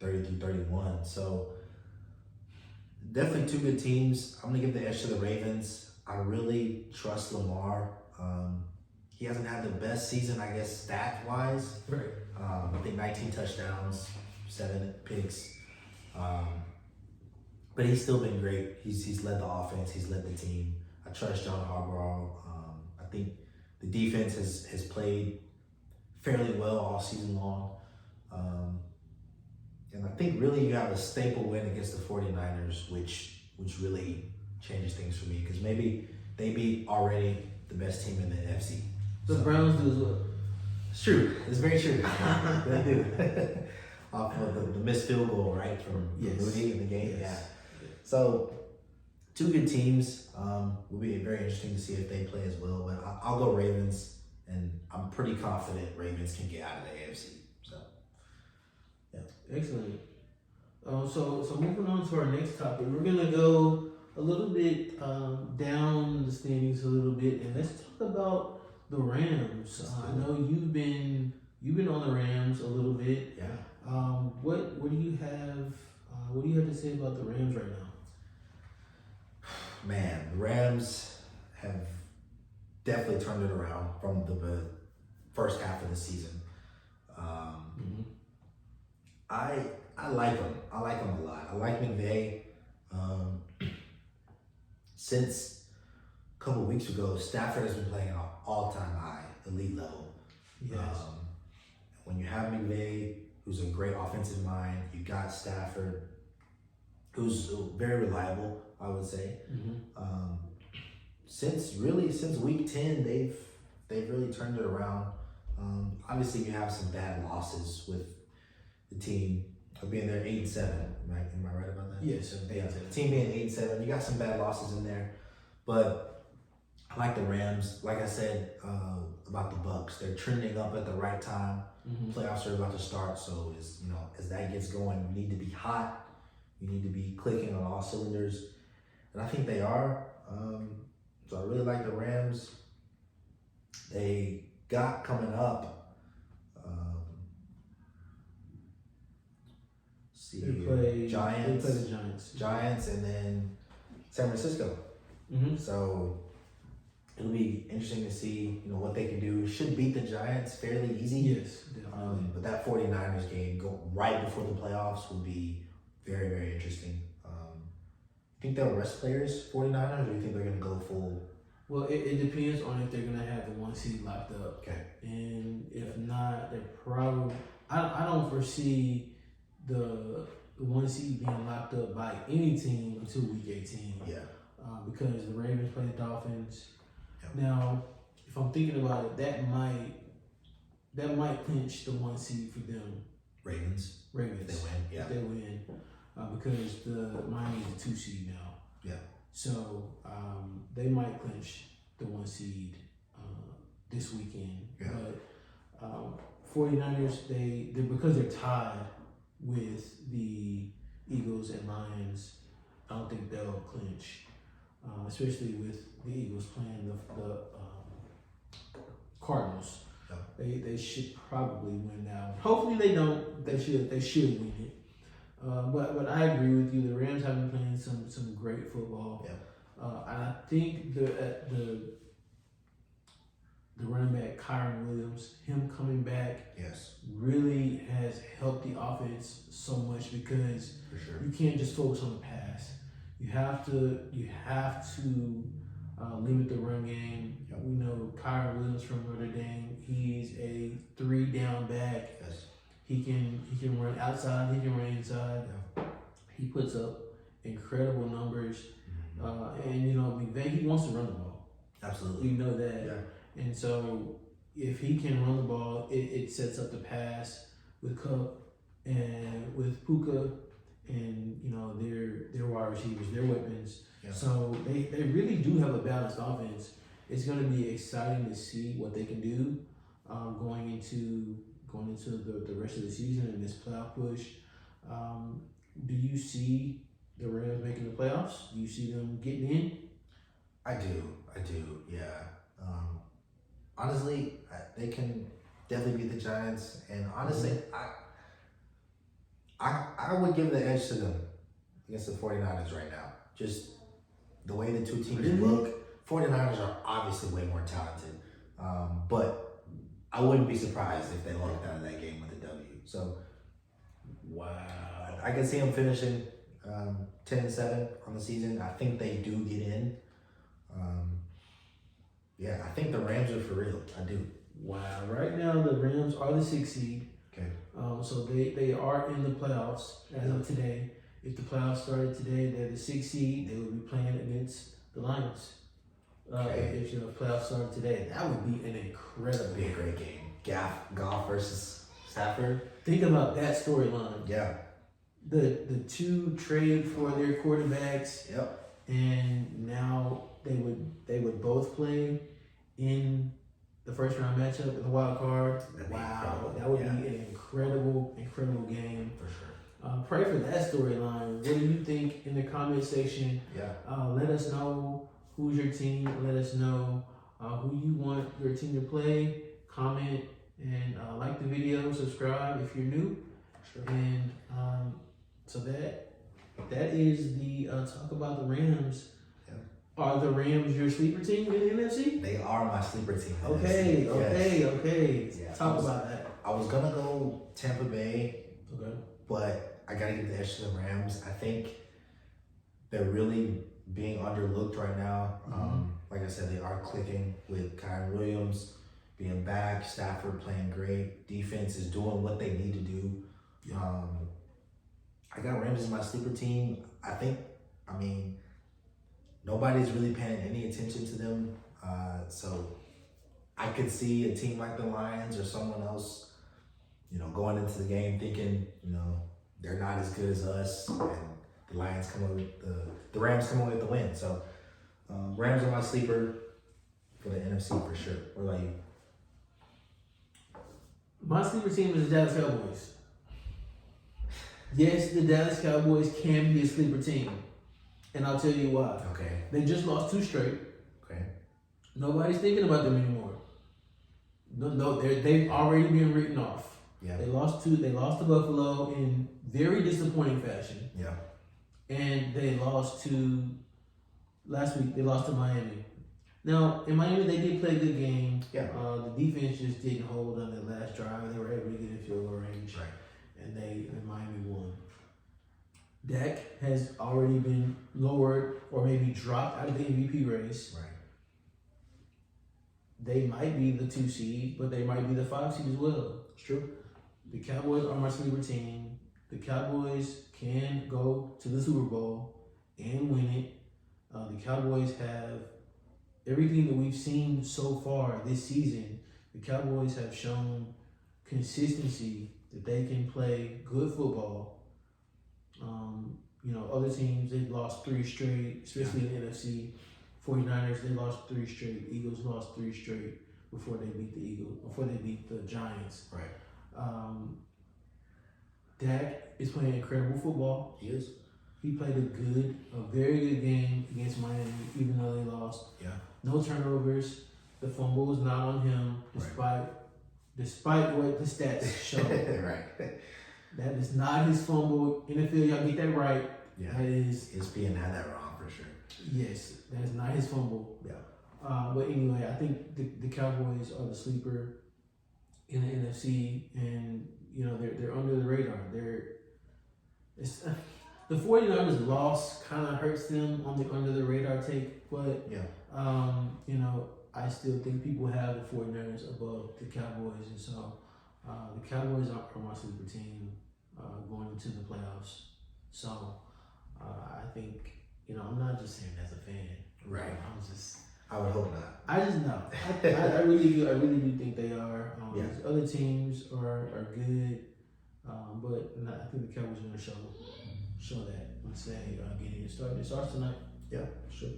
Speaker 2: 30-31. So definitely 2 good teams. I'm going to give the edge to the Ravens. I really trust Lamar. He hasn't had the best season, I guess, stat-wise.
Speaker 1: Right.
Speaker 2: I think 19 touchdowns, 7 picks. but he's still been great. He's led the offense. He's led the team. I trust John Harbaugh. I think the defense has played fairly well all season long. And I think really you have a staple win against the 49ers, which really changes things for me because maybe they beat already the best team in the NFC.
Speaker 1: The Browns do as well.
Speaker 2: It's true. It's very true. They do. Off of the missed field goal, right, from Moody in the game.
Speaker 1: Yes.
Speaker 2: Yeah. So, two good teams. Will be very interesting to see if they play as well. But I'll go Ravens, and I'm pretty confident Ravens can get out of the AFC. So, yeah.
Speaker 1: Excellent. So moving on to our next topic, we're gonna go a little bit down the standings a little bit, and let's talk about the Rams. I know you've been on the Rams a little bit.
Speaker 2: Yeah.
Speaker 1: What do you have? What do you have to say about the Rams right now?
Speaker 2: Man, the Rams have definitely turned it around from the first half of the season. I like them. I like them a lot. I like McVay. Since a couple of weeks ago, Stafford has been playing at an all-time high, elite level.
Speaker 1: Yes.
Speaker 2: When you have McVay, who's a great offensive mind, you got Stafford, who's very reliable, I would say. Since week 10, they've really turned it around. Obviously, you have some bad losses with the team being there 8-7. Am I right about that?
Speaker 1: Yes.
Speaker 2: Yeah, the team being 8-7, you got some bad losses in there, but I like the Rams. Like I said about the Bucks, they're trending up at the right time. Playoffs are about to start, so as that gets going, you need to be hot. You need to be clicking on all cylinders, and I think they are. So I really like the Rams. They got coming up.
Speaker 1: They play
Speaker 2: Giants.
Speaker 1: They play the Giants.
Speaker 2: Giants, and then San Francisco. So it'll be interesting to see, what they can do. Should beat the Giants fairly easy.
Speaker 1: Yes, definitely.
Speaker 2: But that 49ers game go right before the playoffs will be very, very interesting. You think they'll rest players, 49ers, or do you think they're going to go full?
Speaker 1: Well, it depends on if they're going to have the one seed locked up.
Speaker 2: Okay.
Speaker 1: And if not, they're probably... I don't foresee the one seed being locked up by any team until week 18.
Speaker 2: Yeah.
Speaker 1: Because the Ravens play the Dolphins.
Speaker 2: Yep.
Speaker 1: Now, if I'm thinking about it, that might clinch the one seed for them.
Speaker 2: Ravens. If they win, yeah.
Speaker 1: If they win. Because the Miami's the 2 seed now.
Speaker 2: Yeah.
Speaker 1: So they might clinch the one seed this weekend.
Speaker 2: Yeah.
Speaker 1: But 49ers, they're because they're tied with the Eagles and Lions, I don't think they'll clinch. Especially with the Eagles playing the Cardinals. Yeah. They should probably win that one. Hopefully they don't. They should win it. But I agree with you. The Rams have been playing some great football.
Speaker 2: Yeah.
Speaker 1: And I think the running back Kyron Williams, him coming back,
Speaker 2: yes,
Speaker 1: really has helped the offense so much because
Speaker 2: for sure.
Speaker 1: You can't just focus on the pass. You have to limit the run game.
Speaker 2: Yep.
Speaker 1: We know Kyron Williams from Notre Dame. He's a 3-down back.
Speaker 2: Yes.
Speaker 1: He can run outside. He can run inside.
Speaker 2: Yeah.
Speaker 1: He puts up incredible numbers. And McVay, he wants to run the ball.
Speaker 2: Absolutely.
Speaker 1: We know that.
Speaker 2: Yeah.
Speaker 1: And so if he can run the ball, it sets up the pass with Cup and with Puka and their wide receivers, their weapons.
Speaker 2: Yeah.
Speaker 1: So they really do have a balanced offense. It's going to be exciting to see what they can do going into the rest of the season and this playoff push. Do you see the Rams making the playoffs? Do you see them getting in?
Speaker 2: I do, yeah. Honestly, they can definitely beat the Giants, and honestly, I would give the edge to them against the 49ers right now. Just the way the two teams look. 49ers are obviously way more talented, but I wouldn't be surprised if they walked out of that game with a W. So,
Speaker 1: wow,
Speaker 2: I can see them finishing 10-7 on the season. I think they do get in. Yeah, I think the Rams are for real. I do.
Speaker 1: Wow. Right now, the Rams are the 6th seed.
Speaker 2: Okay.
Speaker 1: So they are in the playoffs as of today. If the playoffs started today, they're the 6th seed. They would be playing against the Lions. If the playoffs started today, that would be an incredible.
Speaker 2: Be a great game. Goff versus Stafford.
Speaker 1: Think about that storyline.
Speaker 2: Yeah.
Speaker 1: The two trade for their quarterbacks.
Speaker 2: Yep.
Speaker 1: And now they would both play in the first round matchup in the wild card. Wow, that would be an incredible game.
Speaker 2: For sure.
Speaker 1: Pray for that storyline. What do you think in the comment section?
Speaker 2: Yeah.
Speaker 1: Let us know who's your team. Let us know who you want your team to play. Comment and like the video. Subscribe if you're new.
Speaker 2: Sure.
Speaker 1: And so that is the talk about the Rams. Yeah. Are the Rams your sleeper team in the NFC?
Speaker 2: They are my sleeper team.
Speaker 1: Okay.
Speaker 2: Yeah,
Speaker 1: Talk about that.
Speaker 2: I was gonna go Tampa Bay.
Speaker 1: Okay.
Speaker 2: But I gotta give the edge to the Rams. I think they're really being underlooked right now. Like I said, they are clicking with Kyron Williams being back, Stafford playing great. Defense is doing what they need to do. I got Rams as my sleeper team. I mean, nobody's really paying any attention to them. So I could see a team like the Lions or someone else, going into the game thinking, they're not as good as us, and the Lions come away with the Rams come away with the win. So Rams are my sleeper for the NFC for sure. What about you?
Speaker 1: My sleeper team is the Dallas Cowboys. Yes, the Dallas Cowboys can be a sleeper team, and I'll tell you why.
Speaker 2: Okay.
Speaker 1: They just lost 2 straight.
Speaker 2: Okay.
Speaker 1: Nobody's thinking about them anymore. No, they've already been written off.
Speaker 2: Yeah.
Speaker 1: They lost to Buffalo in very disappointing fashion.
Speaker 2: Yeah.
Speaker 1: And they lost to last week. They lost to Miami. Now in Miami, they did play a good game.
Speaker 2: Yeah.
Speaker 1: The defense just didn't hold on the last drive. They were able to get in field goal range.
Speaker 2: Right.
Speaker 1: And Miami won. Dak has already been lowered or maybe dropped out of the MVP race.
Speaker 2: Right.
Speaker 1: They might be the 2 seed, but they might be the 5 seed as well.
Speaker 2: It's true.
Speaker 1: The Cowboys are my sleeper team. The Cowboys can go to the Super Bowl and win it. The Cowboys have everything that we've seen so far this season. The Cowboys have shown consistency that they can play good football. Other teams, they've lost 3 straight, especially in the NFC. 49ers, they lost 3 straight. Eagles lost 3 straight before they beat the Giants.
Speaker 2: Right.
Speaker 1: Dak is playing incredible football.
Speaker 2: He is.
Speaker 1: He played a very good game against Miami, even though they lost.
Speaker 2: Yeah. No
Speaker 1: turnovers. The fumble was not on him, despite what the stats show.
Speaker 2: Right.
Speaker 1: That is not his fumble. NFL, y'all get that right.
Speaker 2: Yeah.
Speaker 1: That is.
Speaker 2: ESPN had that wrong for sure.
Speaker 1: Yes, that is not his fumble.
Speaker 2: Yeah.
Speaker 1: But anyway, I think the Cowboys are the sleeper in the NFC, and they're under the radar. The 49ers loss kind of hurts them on the under the radar take, but I still think people have the 49ers above the Cowboys, and so the Cowboys are my sleeper team going into the playoffs. So I think I'm not just saying as a fan.
Speaker 2: Right.
Speaker 1: I
Speaker 2: would hope not.
Speaker 1: I just know. I really do. I really do think they are. Other teams are good, but I think the Cowboys are going to show that once they get it started. It starts tonight.
Speaker 2: Yeah, sure.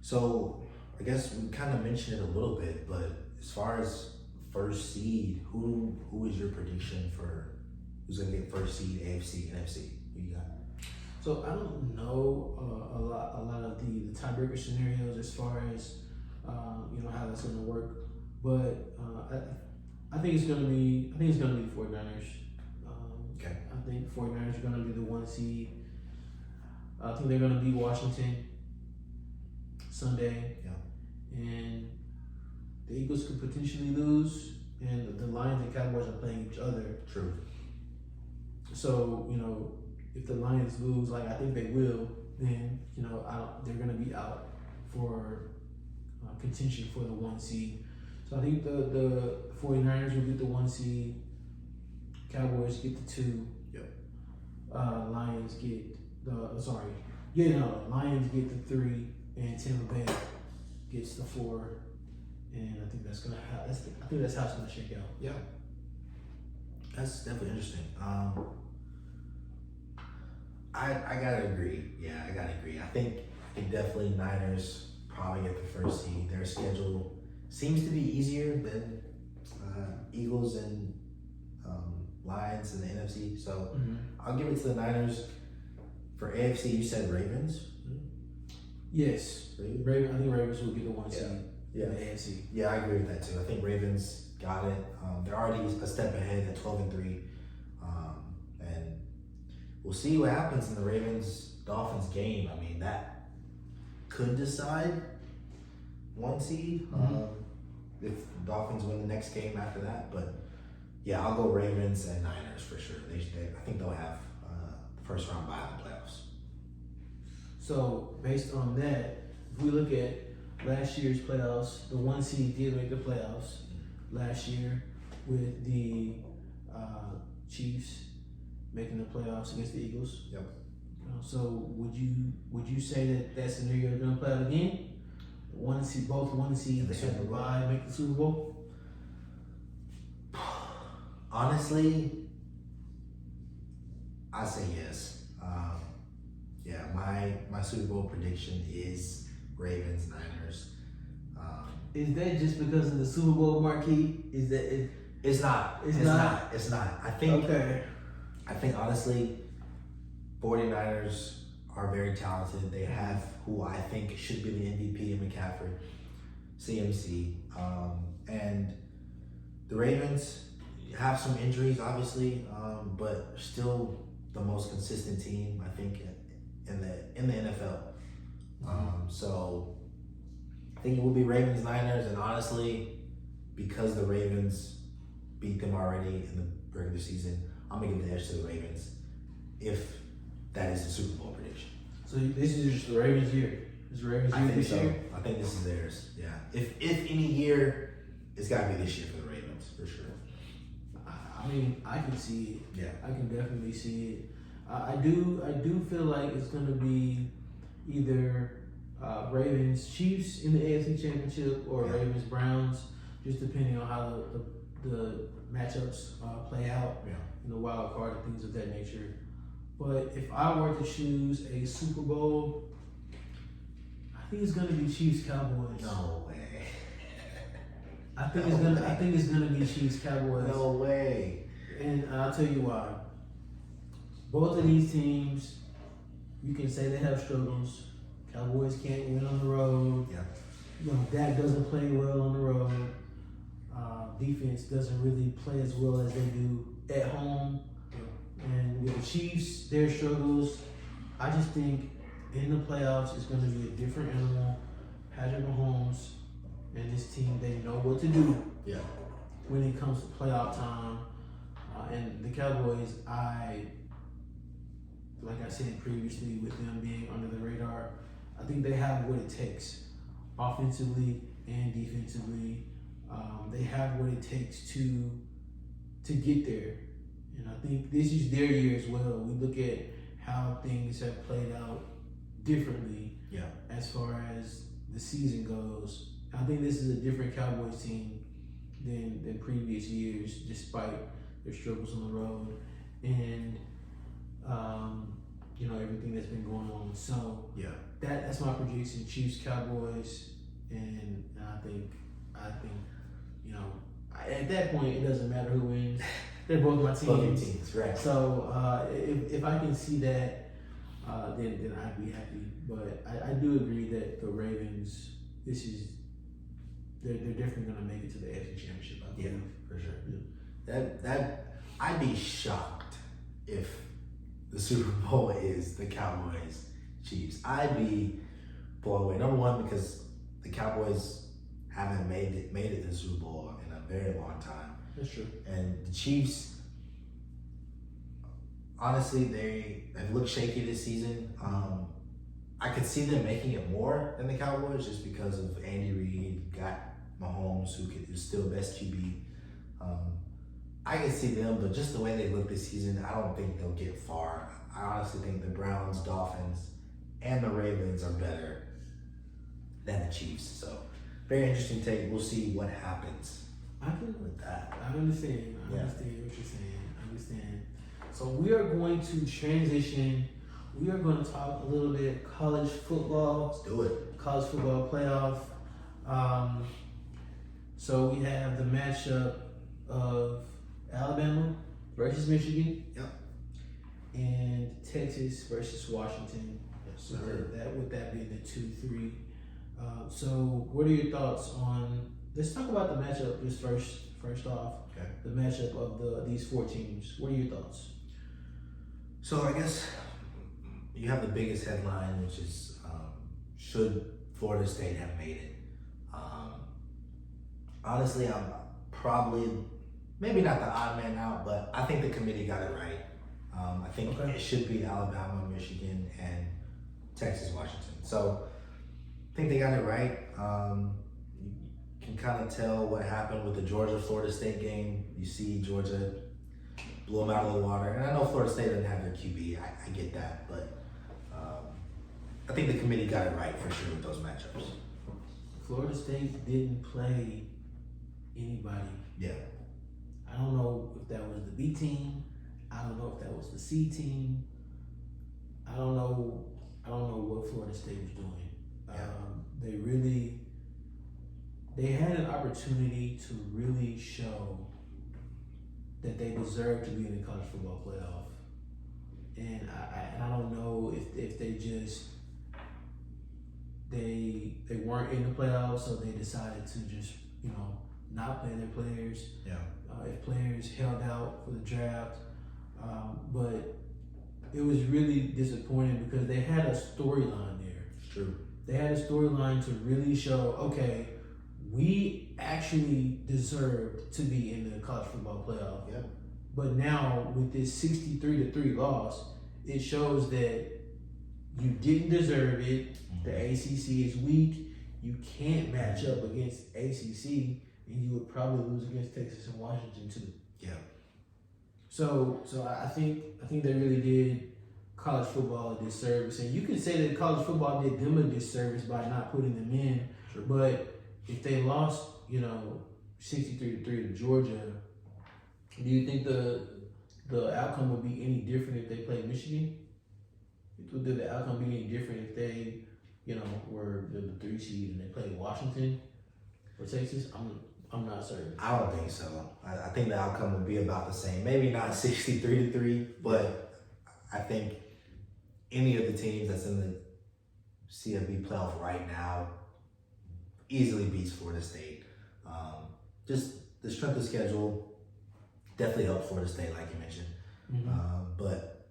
Speaker 2: So I guess we kind of mentioned it a little bit, but as far as first seed, who is your prediction for who's going to get first seed, AFC, NFC? Who you got?
Speaker 1: So I don't know a lot of the tiebreaker scenarios as far as how that's going to work, but I think it's going to be the 49ers.
Speaker 2: Okay.
Speaker 1: I think the 49ers are going to be the 1 seed. I think they're going to beat Washington Sunday.
Speaker 2: Yeah.
Speaker 1: And the Eagles could potentially lose, and the Lions and Cowboys are playing each other.
Speaker 2: True.
Speaker 1: So, if the Lions lose, like I think they will, then they're gonna be out for contention for the 1 seed. So I think the 49ers will get the 1 seed, Cowboys get the 2.
Speaker 2: Yep.
Speaker 1: Lions get Lions get the 3, and Tampa Bay gets the 4. And I think that's how it's gonna shake out.
Speaker 2: Yeah. That's definitely interesting. I gotta agree. Yeah, I gotta agree. I think definitely Niners probably get the 1st seed. Their schedule seems to be easier than Eagles and Lions in the NFC. So I'll give it to the Niners. For AFC, you said Ravens?
Speaker 1: Yes. I think Ravens will get the 1 seed in the AFC.
Speaker 2: Yeah, I agree with that too. I think Ravens got it. They're already a step ahead at 12-3. And we'll see what happens in the Ravens-Dolphins game. I mean, that could decide 1 seed if the Dolphins win the next game after that. But yeah, I'll go Ravens and Niners for sure. I think they'll have the 1st round bye in the playoffs.
Speaker 1: So based on that, if we look at last year's playoffs, the 1 seed did make the playoffs last year with the Chiefs making the playoffs against the Eagles.
Speaker 2: Yep.
Speaker 1: So would you say that scenario is going to play out again? Both 1 seed that have the bye make the Super Bowl?
Speaker 2: Honestly, I say yes. My Super Bowl prediction is Ravens, Niners.
Speaker 1: Is that just because of the Super Bowl marquee? Is that it?
Speaker 2: It's not. It's not. I think.
Speaker 1: Okay.
Speaker 2: I think honestly, 49ers are very talented. They have who I think should be the MVP in McCaffrey, CMC, and the Ravens have some injuries, obviously, but still the most consistent team I think in the NFL. So I think it will be Ravens Niners, and honestly, because the Ravens beat them already in the regular season, I'm gonna give the edge to the Ravens if that is the Super Bowl prediction.
Speaker 1: So this is just the Ravens year. Is the Ravens year this year?
Speaker 2: I think this is theirs. Yeah. If any year, it's got to be this year for the Ravens for sure.
Speaker 1: I mean, I can see it.
Speaker 2: Yeah.
Speaker 1: I can definitely see it. I do feel like it's going to be either Ravens Chiefs in the AFC Championship or Ravens Browns, just depending on how the matchups play out in the wild card and things of that nature. But if I were to choose a Super Bowl, I think it's going to be Chiefs Cowboys.
Speaker 2: No way.
Speaker 1: I think it's gonna be Chiefs Cowboys.
Speaker 2: No way.
Speaker 1: And I'll tell you why. Both of these teams, you can say they have struggles. Cowboys can't win on the road.
Speaker 2: Yeah.
Speaker 1: Dak doesn't play well on the road. Defense doesn't really play as well as they do at home. And with the Chiefs, their struggles, I just think in the playoffs it's going to be a different animal. Patrick Mahomes and this team, they know what to do when it comes to playoff time. And the Cowboys, like I said previously, with them being under the radar, I think they have what it takes offensively and defensively. They have what it takes to get there. And I think this is their year as well. We look at how things have played out differently as far as the season goes. I think this is a different Cowboys team than previous years, despite their struggles on the road and everything that's been going on. So that's my prediction: Chiefs, Cowboys, and I think at that point it doesn't matter who wins. They're both my teams.
Speaker 2: Both teams, right?
Speaker 1: So if I can see that, then I'd be happy. But I do agree that the Ravens, they're definitely going to make it to the AFC Championship. I believe.
Speaker 2: For sure. Yeah. That I'd be shocked if the Super Bowl is the Cowboys Chiefs. I'd be blown away. Number one, because the Cowboys haven't made it to the Super Bowl in a very long time.
Speaker 1: That's true.
Speaker 2: And the Chiefs, honestly, they've looked shaky this season. I could see them making it more than the Cowboys just because of Andy Reid, got Mahomes, who's still best QB. I can see them, but just the way they look this season, I don't think they'll get far. I honestly think the Browns, Dolphins, and the Ravens are better than the Chiefs. So, very interesting take. We'll see what happens with that.
Speaker 1: I understand. I understand what you're saying. I understand. So we are going to transition. We are going to talk a little bit college football.
Speaker 2: Let's do it.
Speaker 1: College football playoff. So we have the matchup of Alabama versus Michigan.
Speaker 2: Yep.
Speaker 1: And Texas versus Washington.
Speaker 2: Yes,
Speaker 1: So
Speaker 2: sir.
Speaker 1: with that being the 2-3. So what are your thoughts on? Let's talk about the matchup just first off.
Speaker 2: Okay.
Speaker 1: The matchup of these four teams. What are your thoughts?
Speaker 2: So I guess you have the biggest headline, which is should Florida State have made it? Honestly, I'm probably maybe not the odd man out, but I think the committee got it right. I think it should be Alabama, Michigan, and Texas, Washington. So I think they got it right. You can kind of tell what happened with the Georgia-Florida State game. You see Georgia blew them out of the water. And I know Florida State doesn't have their QB. I get that. But I think the committee got it right for sure with those matchups.
Speaker 1: Florida State didn't play anybody.
Speaker 2: Yeah.
Speaker 1: I don't know if that was the B team. I don't know if that was the C team. I don't know what Florida State was doing.
Speaker 2: Yeah.
Speaker 1: They had an opportunity to really show that they deserve to be in the college football playoff. And I don't know if they just they weren't in the playoffs, so they decided to just not play their players.
Speaker 2: Yeah.
Speaker 1: If players held out for the draft, but it was really disappointing because they had a storyline there.
Speaker 2: It's true.
Speaker 1: They had a storyline to really show, okay, we actually deserved to be in the college football playoff.
Speaker 2: Yeah.
Speaker 1: But now with this 63-3 loss, it shows that you didn't deserve it.
Speaker 2: Mm-hmm.
Speaker 1: The ACC is weak. You can't match up against ACC, and you would probably lose against Texas and Washington too.
Speaker 2: Yeah.
Speaker 1: So I think they really did college football a disservice, and you can say that college football did them a disservice by not putting them in.
Speaker 2: Sure.
Speaker 1: But if they lost, 63-3 to Georgia, do you think the outcome would be any different if they played Michigan? Would the outcome be any different if they, were the 3 seed and they played Washington or Texas? I'm not certain.
Speaker 2: I don't think so. I think the outcome would be about the same. Maybe not 63-3, but I think any of the teams that's in the CFB playoff right now easily beats Florida State. Just the strength of schedule definitely helped Florida State, like you mentioned.
Speaker 1: Mm-hmm.
Speaker 2: But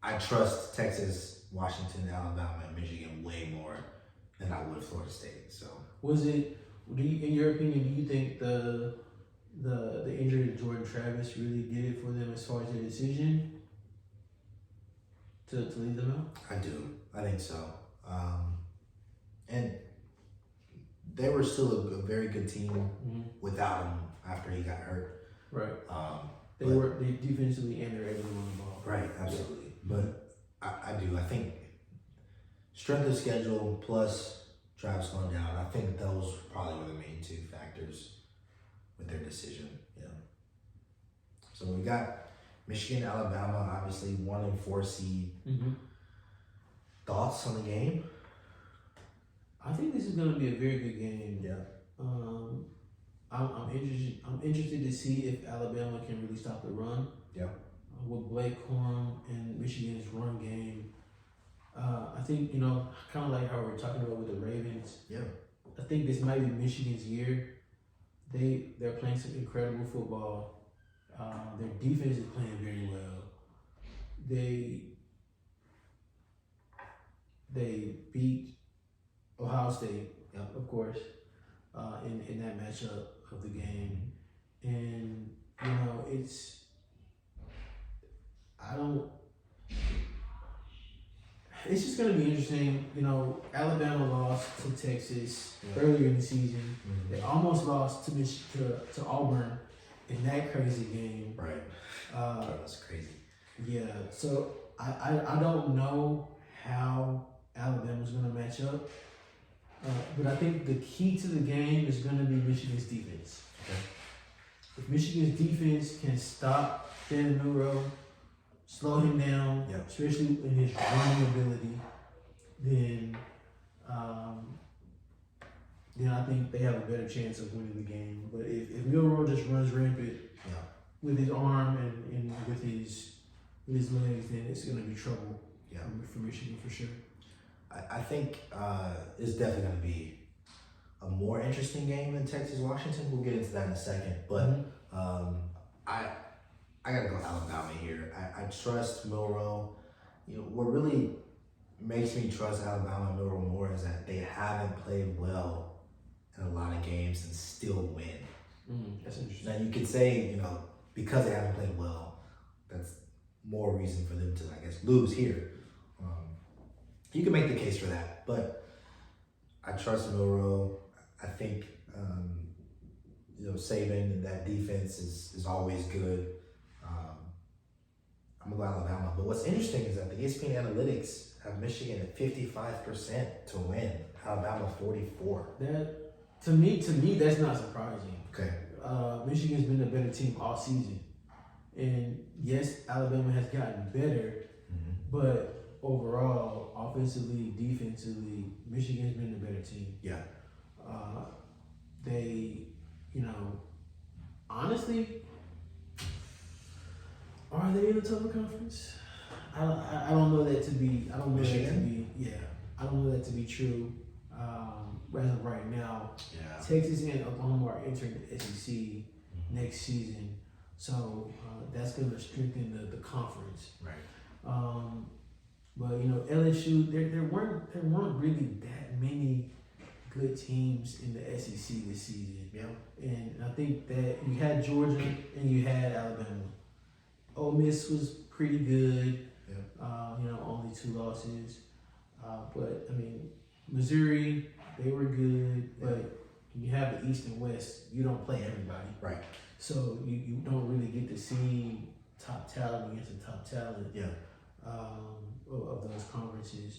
Speaker 2: I trust Texas, Washington, Alabama, and Michigan way more than I would Florida State. So
Speaker 1: in your opinion, do you think the injury to Jordan Travis really did it for them as far as their decision to leave them out?
Speaker 2: I do. I think so. And they were still a very good team without him after he got hurt.
Speaker 1: Right. They defensively and they're able to run the ball.
Speaker 2: Right, absolutely. But I do. I think strength of schedule plus Travis going down, I think those probably were the main 2 factors with their decision. Yeah. So we got Michigan, Alabama, obviously 1 and 4 seed.
Speaker 1: Mm-hmm.
Speaker 2: Thoughts on the game?
Speaker 1: I think this is going to be a very good game.
Speaker 2: Yeah.
Speaker 1: I'm interested to see if Alabama can really stop the run.
Speaker 2: Yeah.
Speaker 1: With Blake Corum and Michigan's run game. I think, kind of like how we were talking about with the Ravens.
Speaker 2: Yeah.
Speaker 1: I think this might be Michigan's year. They're playing some incredible football. Their defense is playing very well. They beat Ohio State, of course, in that matchup of the game. And, It's just going to be interesting. You know, Alabama lost to Texas earlier in the season.
Speaker 2: Mm-hmm.
Speaker 1: They almost lost to Auburn in that crazy game.
Speaker 2: Right. That's crazy.
Speaker 1: Yeah. So I don't know how Alabama's going to match up. But I think the key to the game is going to be Michigan's defense.
Speaker 2: Okay.
Speaker 1: If Michigan's defense can stop Dan Muro, slow him down, especially in his running ability, then I think they have a better chance of winning the game. But if Muro just runs rampant with his arm and with his legs, then it's going to be trouble for Michigan for sure.
Speaker 2: I think it's definitely going to be a more interesting game than Texas-Washington. We'll get into that in a second. But I got to go Alabama here. I trust Milroe. You know, what really makes me trust Alabama and Milroe more is that they haven't played well in a lot of games and still win.
Speaker 1: That's interesting.
Speaker 2: Now, you could say, you know, because they haven't played well, that's more reason for them to, I guess, lose here. You can make the case for that, but I trust Milroe. I think, you know, Saban and that defense is always good. I'm going to go Alabama. But what's interesting is that the ESPN analytics have Michigan at 55% to win, Alabama 44%.
Speaker 1: That to me, that's not surprising.
Speaker 2: Okay.
Speaker 1: Michigan's been the better team all season. And yes, Alabama has gotten better, but overall, offensively, defensively, Michigan's been the better team.
Speaker 2: Yeah.
Speaker 1: They, you know, honestly, are they in a tougher conference? I don't know that to be. I don't know
Speaker 2: Michigan?
Speaker 1: that to be. Yeah, I don't know that to be true. As of right now, Texas and Oklahoma are entering the SEC next season, so that's going to strengthen the conference.
Speaker 2: Right.
Speaker 1: But you know, LSU, there weren't really that many good teams in the SEC this season.
Speaker 2: Yeah.
Speaker 1: And I think that you had Georgia and you had Alabama. Ole Miss was pretty good. Yeah. You know, only 2 losses. But I mean, Missouri, they were good. Yeah. But you have the East and West. You don't play everybody.
Speaker 2: Right.
Speaker 1: So you don't really get to see top talent against the top talent.
Speaker 2: Yeah.
Speaker 1: Of those conferences.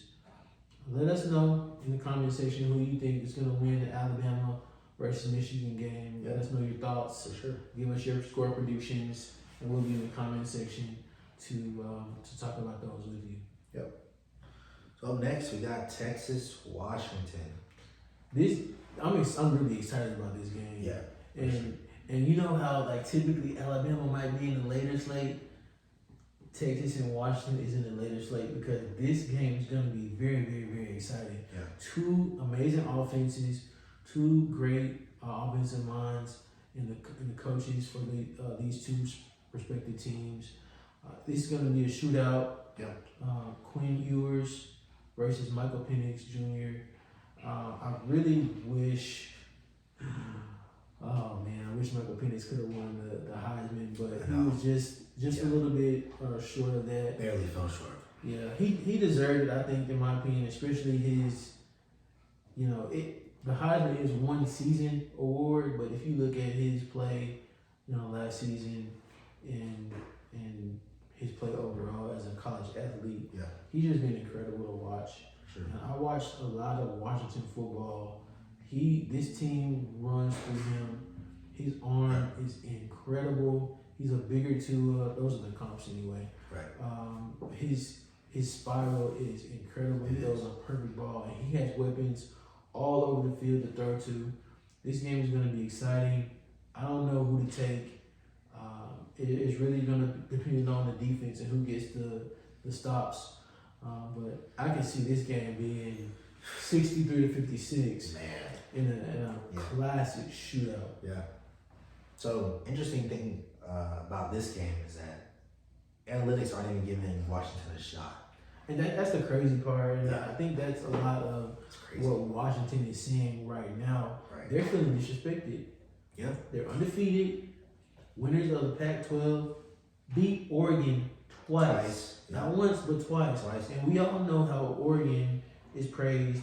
Speaker 1: Let us know in the comment section who you think is going to win the Alabama versus Michigan game. Let us know your thoughts.
Speaker 2: For sure.
Speaker 1: Give us your score predictions, and we'll be in the comment section to talk about those with you.
Speaker 2: Yep. So up next we got Texas, Washington.
Speaker 1: I'm really excited about this game.
Speaker 2: Yeah.
Speaker 1: And you know how like typically Alabama might be in the later slate. Texas and Washington is in the later slate because this game is going to be very, very, very exciting.
Speaker 2: Yeah. 2
Speaker 1: amazing offenses, 2 great offensive minds in the coaches for these 2 respective teams. This is going to be a shootout.
Speaker 2: Yeah.
Speaker 1: Quinn Ewers versus Michael Penix Jr. I really wish. Oh man, I wish Michael Penix could have won the Heisman, but he was just a little bit short of that.
Speaker 2: Barely fell short.
Speaker 1: Yeah, he deserved it, I think, in my opinion, especially his, you know, the Heisman is 1 season award, but if you look at his play, you know, last season and his play overall as a college athlete, he's just been incredible to watch.
Speaker 2: Sure.
Speaker 1: And I watched a lot of Washington football. This team runs through him. His arm is incredible. He's a bigger Tua. Those are the comps anyway.
Speaker 2: Right.
Speaker 1: His spiral is incredible. He throws a perfect ball, and he has weapons all over the field to throw to. This game is going to be exciting. I don't know who to take. It's really going to depend on the defense and who gets the stops. But I can see this game being 63-56.
Speaker 2: Man.
Speaker 1: In a classic shootout.
Speaker 2: Yeah. So, interesting thing about this game is that analytics aren't even giving Washington a shot.
Speaker 1: And that's the crazy part. And I think that's a lot of what Washington is seeing right now.
Speaker 2: Right.
Speaker 1: They're feeling disrespected.
Speaker 2: Yeah.
Speaker 1: They're undefeated. Winners of the Pac-12. Beat Oregon Twice. Not once, but twice. And we all know how Oregon is praised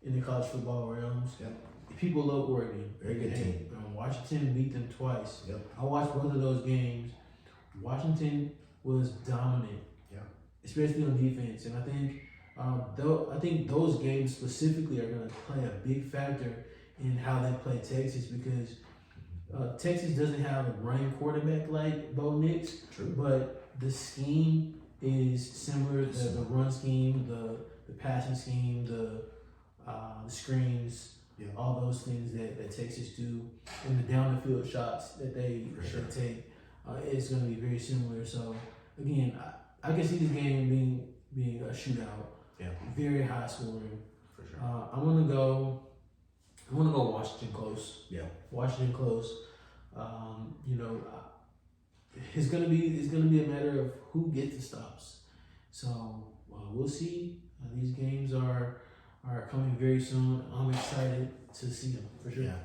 Speaker 1: in the college football realms.
Speaker 2: Yep.
Speaker 1: People love Oregon.
Speaker 2: Very good team.
Speaker 1: Washington beat them twice.
Speaker 2: Yep.
Speaker 1: I watched both of those games. Washington was dominant.
Speaker 2: Yeah.
Speaker 1: Especially on defense. And I think those games specifically are going to play a big factor in how they play Texas, because Texas doesn't have a running quarterback like Bo Nix.
Speaker 2: True.
Speaker 1: But the scheme is similar. The run scheme, the passing scheme, the screens, all those things that Texas do, and the down the field shots that they take, it's going to be very similar. So again, I can see this game being a shootout.
Speaker 2: Yeah.
Speaker 1: Very high scoring.
Speaker 2: For sure.
Speaker 1: I'm gonna go Washington close.
Speaker 2: Yeah.
Speaker 1: Washington close. It's gonna be a matter of who gets the stops. So we'll see. These games are coming very soon. I'm excited to see them for sure.
Speaker 2: Yeah.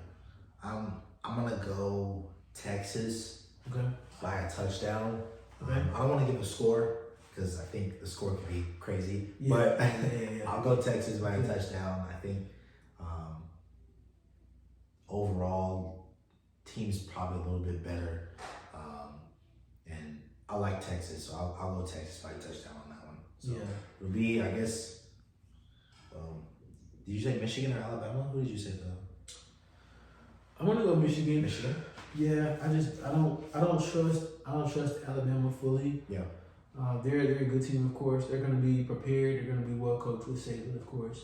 Speaker 2: I'm gonna go Texas.
Speaker 1: Okay.
Speaker 2: By a touchdown.
Speaker 1: Okay.
Speaker 2: I don't want to give a score because I think the score could be crazy.
Speaker 1: Yeah.
Speaker 2: But
Speaker 1: Yeah.
Speaker 2: I'll go Texas by a touchdown. I think overall, team's probably a little bit better. And I like Texas, so I'll go Texas by a touchdown on that one. So it'll be, I guess, did you say Michigan or Alabama? Who did you say though?
Speaker 1: I'm gonna go Michigan.
Speaker 2: Michigan?
Speaker 1: Yeah, I don't trust Alabama fully.
Speaker 2: Yeah.
Speaker 1: They're a good team, of course. They're going to be prepared. They're going to be well coached with Saban, of course.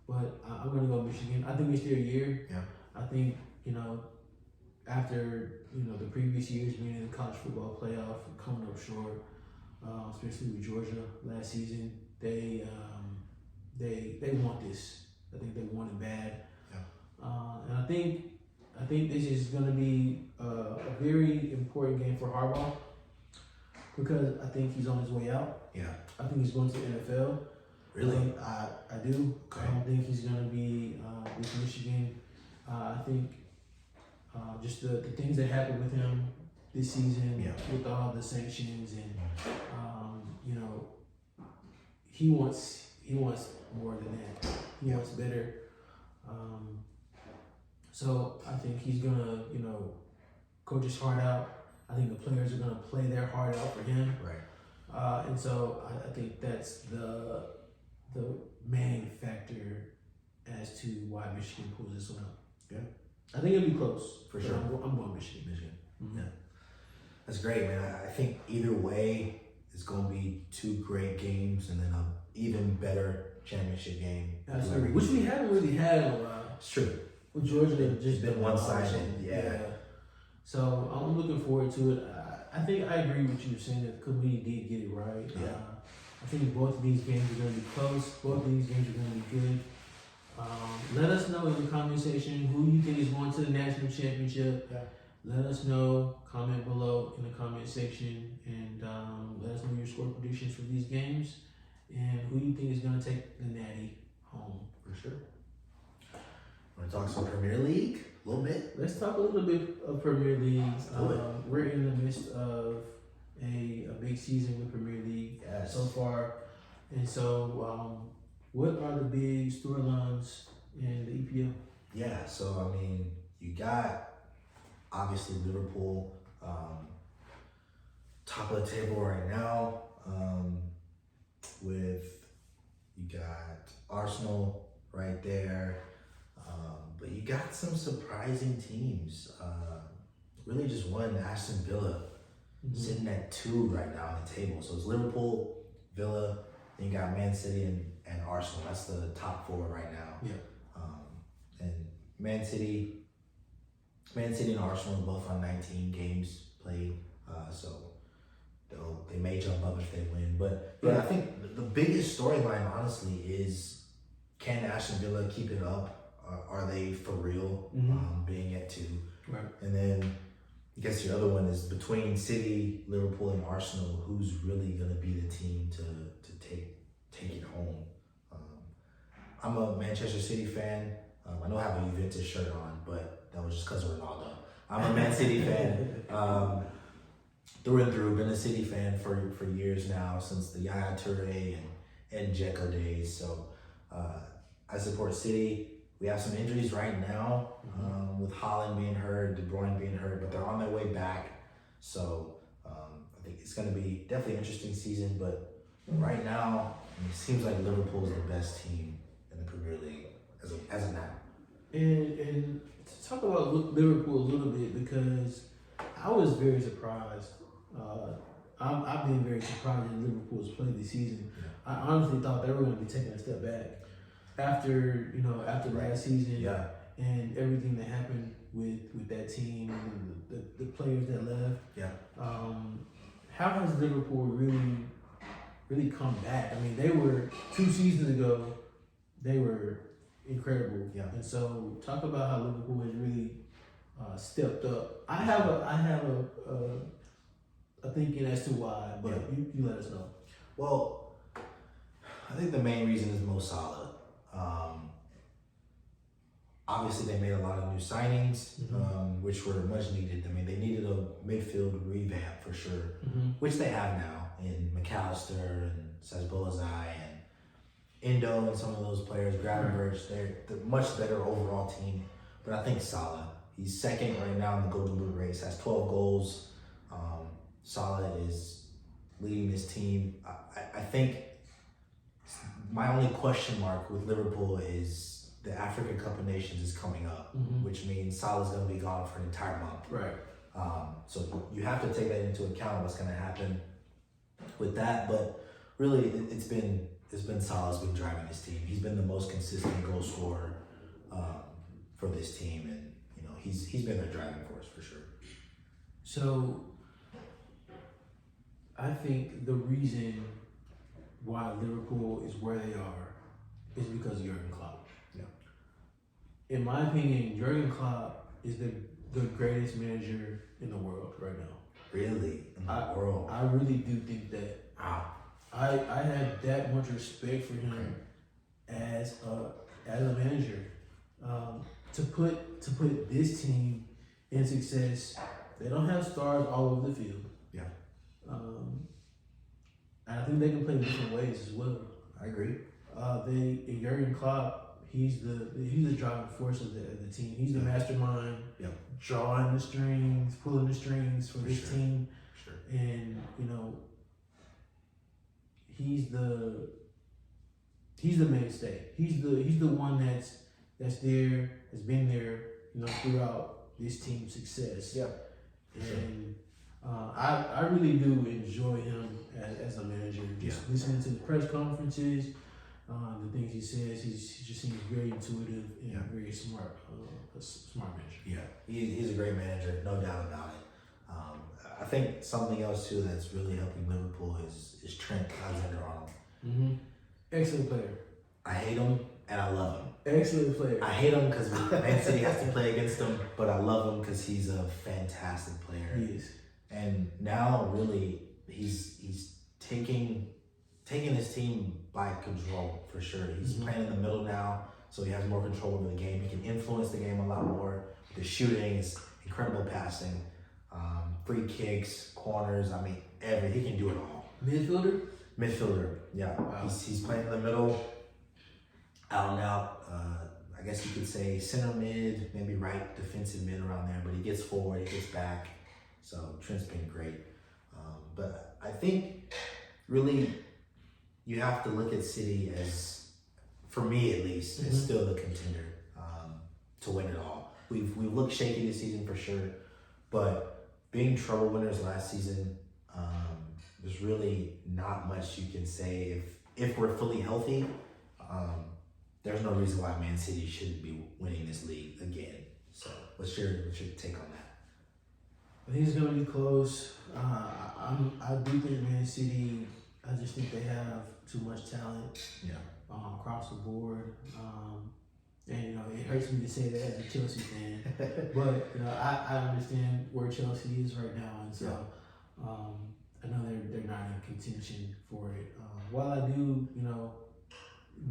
Speaker 1: But I'm going to go Michigan. I think it's their year.
Speaker 2: Yeah.
Speaker 1: I think after the previous years being in the college football playoff, coming up short, especially with Georgia last season, they want this. I think they want it bad.
Speaker 2: Yeah.
Speaker 1: And I think this is going to be a very important game for Harbaugh, because I think he's on his way out.
Speaker 2: Yeah.
Speaker 1: I think he's going to the NFL.
Speaker 2: Really?
Speaker 1: I do.
Speaker 2: Okay.
Speaker 1: I don't think he's going to be with Michigan. I think just the things that happened with him this season, with all the sanctions, and he wants more than that. He wants better. So I think he's gonna, coach his heart out. I think the players are gonna play their heart out for him.
Speaker 2: Right.
Speaker 1: And so I think that's the main factor as to why Michigan pulls this one out.
Speaker 2: Yeah.
Speaker 1: I think it'll be close.
Speaker 2: For sure.
Speaker 1: I'm going Michigan.
Speaker 2: Mm-hmm. Yeah. That's great, man. I think either way, it's going to be two great games and then an even better championship game.
Speaker 1: Absolutely. Which we haven't really had in a while.
Speaker 2: It's true.
Speaker 1: With Georgia, they've just
Speaker 2: been one-sided. Yeah.
Speaker 1: So I'm looking forward to it. I think I agree with you saying that because we did get it right.
Speaker 2: Yeah.
Speaker 1: I think both of these games are going to be close. Both of these games are going to be good. Let us know in the comment section who you think is going to the national championship.
Speaker 2: Yeah.
Speaker 1: Let us know. Comment below in the comment section, and let us know your score predictions for these games and who you think is going to take the Natty home.
Speaker 2: For sure. Want to talk some Premier League a little bit?
Speaker 1: Let's talk a little bit of Premier League.
Speaker 2: Do it.
Speaker 1: We're in the midst of a big season with Premier League so far, and so what are the big storylines in the EPL?
Speaker 2: Yeah, so I mean, you got obviously Liverpool, top of the table right now. With you got Arsenal right there, but you got some surprising teams. Really, just one, Aston Villa, sitting at 2 right now on the table. So it's Liverpool, Villa, then you got Man City and Arsenal. That's the top 4 right now.
Speaker 1: Yeah.
Speaker 2: And Man City and Arsenal are both on 19 games played, so they may jump up if they win. But yeah, I think the biggest storyline, honestly, is can Aston Villa keep it up? Are they for real being at 2?
Speaker 1: Right.
Speaker 2: And then I guess your other one is between City, Liverpool, and Arsenal. Who's really going to be the team to take it home? I'm a Manchester City fan. I know I have a Juventus shirt on, but that was just because of Ronaldo. I'm a Man City fan. through and through. Been a City fan for years now, since the Yaya Toure and Dzeko days. So I support City. We have some injuries right now, with Haaland being hurt, De Bruyne being hurt, but they're on their way back. So I think it's going to be definitely an interesting season. But right now, it seems like Liverpool is the best team in the Premier League as of now.
Speaker 1: And to talk about Liverpool a little bit, because I was very surprised. I've been very surprised that Liverpool's played this season.
Speaker 2: Yeah.
Speaker 1: I honestly thought they were going to be taking a step back after last season.
Speaker 2: Yeah.
Speaker 1: And everything that happened with that team and the players that left.
Speaker 2: Yeah.
Speaker 1: How has Liverpool really come back? I mean, they were 2 seasons ago, they were incredible.
Speaker 2: Yeah.
Speaker 1: And so talk about how Liverpool has really stepped up. I have a thinking as to why, but you let us know.
Speaker 2: Well, I think the main reason is Mo Salah. Obviously, they made a lot of new signings, which were much needed. I mean, they needed a midfield revamp for sure, which they have now in McAllister and Sazbolazai and Indo and some of those players, Gravenberch. They're much better overall team. But I think Salah, he's second right now in the Golden Boot race, has 12 goals. Salah is leading this team. I think my only question mark with Liverpool is the African Cup of Nations is coming up, which means Salah's going to be gone for an entire month.
Speaker 1: Right.
Speaker 2: So you have to take that into account, what's going to happen with that. But really, it's been Salah's been driving this team. He's been the most consistent goal scorer for this team, and he's been their driving force for sure.
Speaker 1: So I think the reason why Liverpool is where they are is because of Jurgen Klopp.
Speaker 2: Yeah.
Speaker 1: In my opinion, Jurgen Klopp is the greatest manager in the world right now.
Speaker 2: Really? In the world?
Speaker 1: I really do think that.
Speaker 2: Wow.
Speaker 1: I have that much respect for him as a manager. To put this team in success, they don't have stars all over the field.
Speaker 2: Yeah.
Speaker 1: And I think they can play in different ways as well.
Speaker 2: I agree.
Speaker 1: Jurgen Klopp, he's the driving force of the team. He's the mastermind, drawing the strings, pulling the strings for this team.
Speaker 2: Sure.
Speaker 1: And he's the mainstay. He's the one that's there, has been there, throughout this team's success.
Speaker 2: Yeah.
Speaker 1: And I really do enjoy him as a manager. Just listening to the press conferences, the things he says, he just seems very intuitive and very smart. A smart manager.
Speaker 2: Yeah, he's a great manager, no doubt about it. I think something else too that's really helping Liverpool is Trent Alexander-Arnold.
Speaker 1: Excellent player.
Speaker 2: I hate him and I love him.
Speaker 1: Excellent player.
Speaker 2: I hate him because Man City has to play against him, but I love him because he's a fantastic player.
Speaker 1: He is.
Speaker 2: And now, really, he's taking his team by control for sure. He's playing in the middle now, so he has more control over the game. He can influence the game a lot more. The shooting is incredible, passing, free kicks, corners. I mean, he can do it all. Midfielder, yeah. Wow. He's playing in the middle, out and out. I guess you could say center mid, maybe right defensive mid around there. But he gets forward, he gets back. So Trent's been great. But I think really you have to look at City as, for me at least, as still the contender to win it all. We've looked shaky this season for sure, but being trouble winners last season, there's really not much you can say. If we're fully healthy, there's no reason why Man City shouldn't be winning this league again. So what's your take on that?
Speaker 1: I think it's going to be close. I do think Man City, I just think they have too much talent across the board. And, it hurts me to say that as a Chelsea fan. But, I understand where Chelsea is right now. And so I know they're not in contention for it. While I do,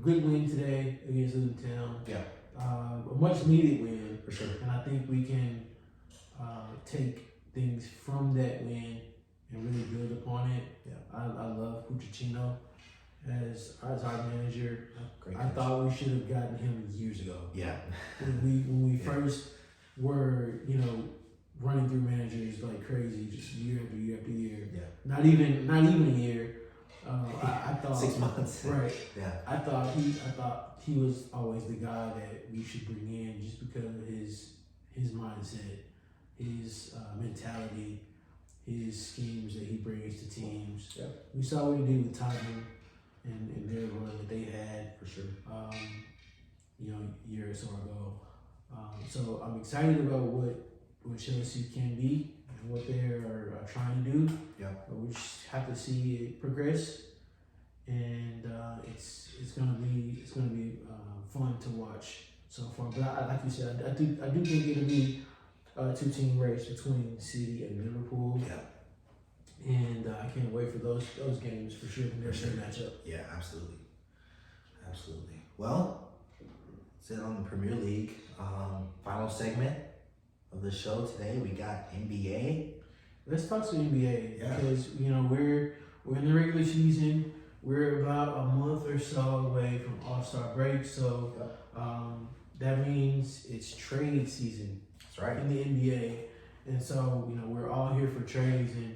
Speaker 1: good win today against Luton Town.
Speaker 2: Yeah.
Speaker 1: A much needed win.
Speaker 2: For sure.
Speaker 1: And I think we can take things from that win and really build upon it.
Speaker 2: Yeah.
Speaker 1: I love Pucciccino as our manager.
Speaker 2: Great
Speaker 1: I
Speaker 2: coach.
Speaker 1: thought we should have gotten him years ago.
Speaker 2: Yeah.
Speaker 1: When we first were, running through managers like crazy, just year after year after year.
Speaker 2: Yeah.
Speaker 1: Not even a year. I thought
Speaker 2: 6 months.
Speaker 1: Right.
Speaker 2: Yeah.
Speaker 1: I thought he was always the guy that we should bring in just because of his mindset, his mentality, his schemes that he brings to teams.
Speaker 2: Yeah.
Speaker 1: We saw what he did with Tottenham and their run that they had.
Speaker 2: For sure.
Speaker 1: A year or so ago. So I'm excited about what Chelsea can be and what they are trying to do.
Speaker 2: Yeah.
Speaker 1: We just have to see it progress, and it's gonna be fun to watch so far. But like you said, I do think it'll be a 2-team race between City and Liverpool.
Speaker 2: Yeah.
Speaker 1: And I can't wait for those games for sure when they're sure matchup.
Speaker 2: Yeah, absolutely. Absolutely. Well, that's it on the Premier League. Final segment of the show today. We got NBA.
Speaker 1: Let's talk some NBA
Speaker 2: Yeah.
Speaker 1: because we're in the regular season. We're about a month or so away from All-Star break, so that means it's trade season.
Speaker 2: That's right.
Speaker 1: In the NBA, and so we're all here for trades. And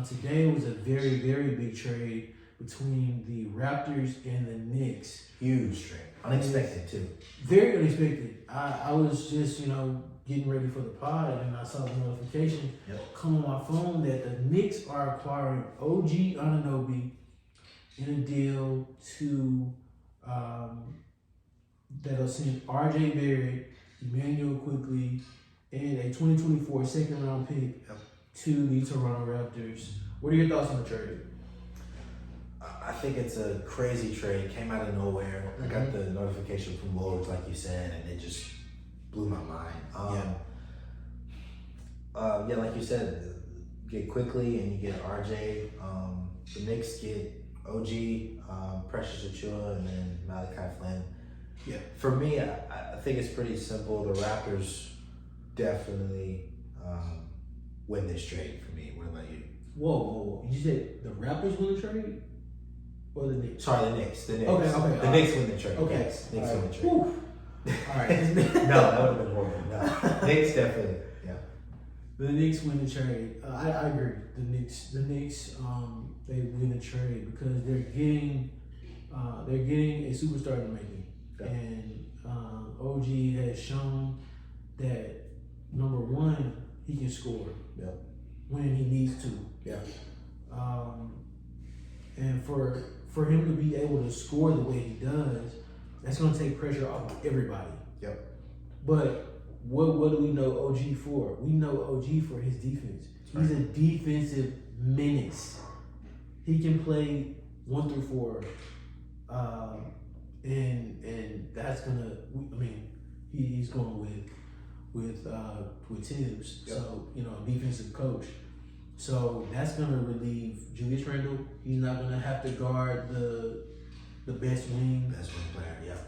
Speaker 1: today was a very, very big trade between the Raptors and the Knicks.
Speaker 2: Huge trade. Unexpected too.
Speaker 1: Very unexpected. I was just getting ready for the pod, and I saw the notification come on my phone that the Knicks are acquiring OG Anunoby in a deal to that'll send RJ Barrett, Emmanuel Quickly, and a 2024 second round pick to the Toronto Raptors. What are your thoughts on the trade?
Speaker 2: I think it's a crazy trade. Came out of nowhere. I got the notification from Woj, like you said, and it just blew my mind. Like you said, get Quickly and you get RJ. The Knicks get OG, Precious Achiuwa, and then Malachi Flynn.
Speaker 1: Yeah.
Speaker 2: For me, I think it's pretty simple. The Raptors definitely win this trade for me. What about you?
Speaker 1: Whoa. You said the Raptors win the trade? Or the Knicks?
Speaker 2: Sorry, the Knicks. The Knicks.
Speaker 1: Okay.
Speaker 2: The Knicks win the trade.
Speaker 1: Okay.
Speaker 2: Yes, Knicks win the trade.
Speaker 1: All right.
Speaker 2: No, that would have been horrible. No. Knicks definitely. Yeah.
Speaker 1: The Knicks win the trade. I agree. The Knicks, they win the trade because they're getting a superstar in the making, and OG has shown that number one, he can score.
Speaker 2: Yep.
Speaker 1: When he needs to.
Speaker 2: Yeah.
Speaker 1: And for him to be able to score the way he does, that's going to take pressure off of everybody.
Speaker 2: Yep.
Speaker 1: But what do we know OG for? We know OG for his defense. He's a defensive menace. He can play 1 through 4, and that's gonna. He's going with Tibbs.
Speaker 2: Yep.
Speaker 1: So a defensive coach. So that's gonna relieve Julius Randle. He's not gonna have to guard the best wing.
Speaker 2: Best wing player. Yeah.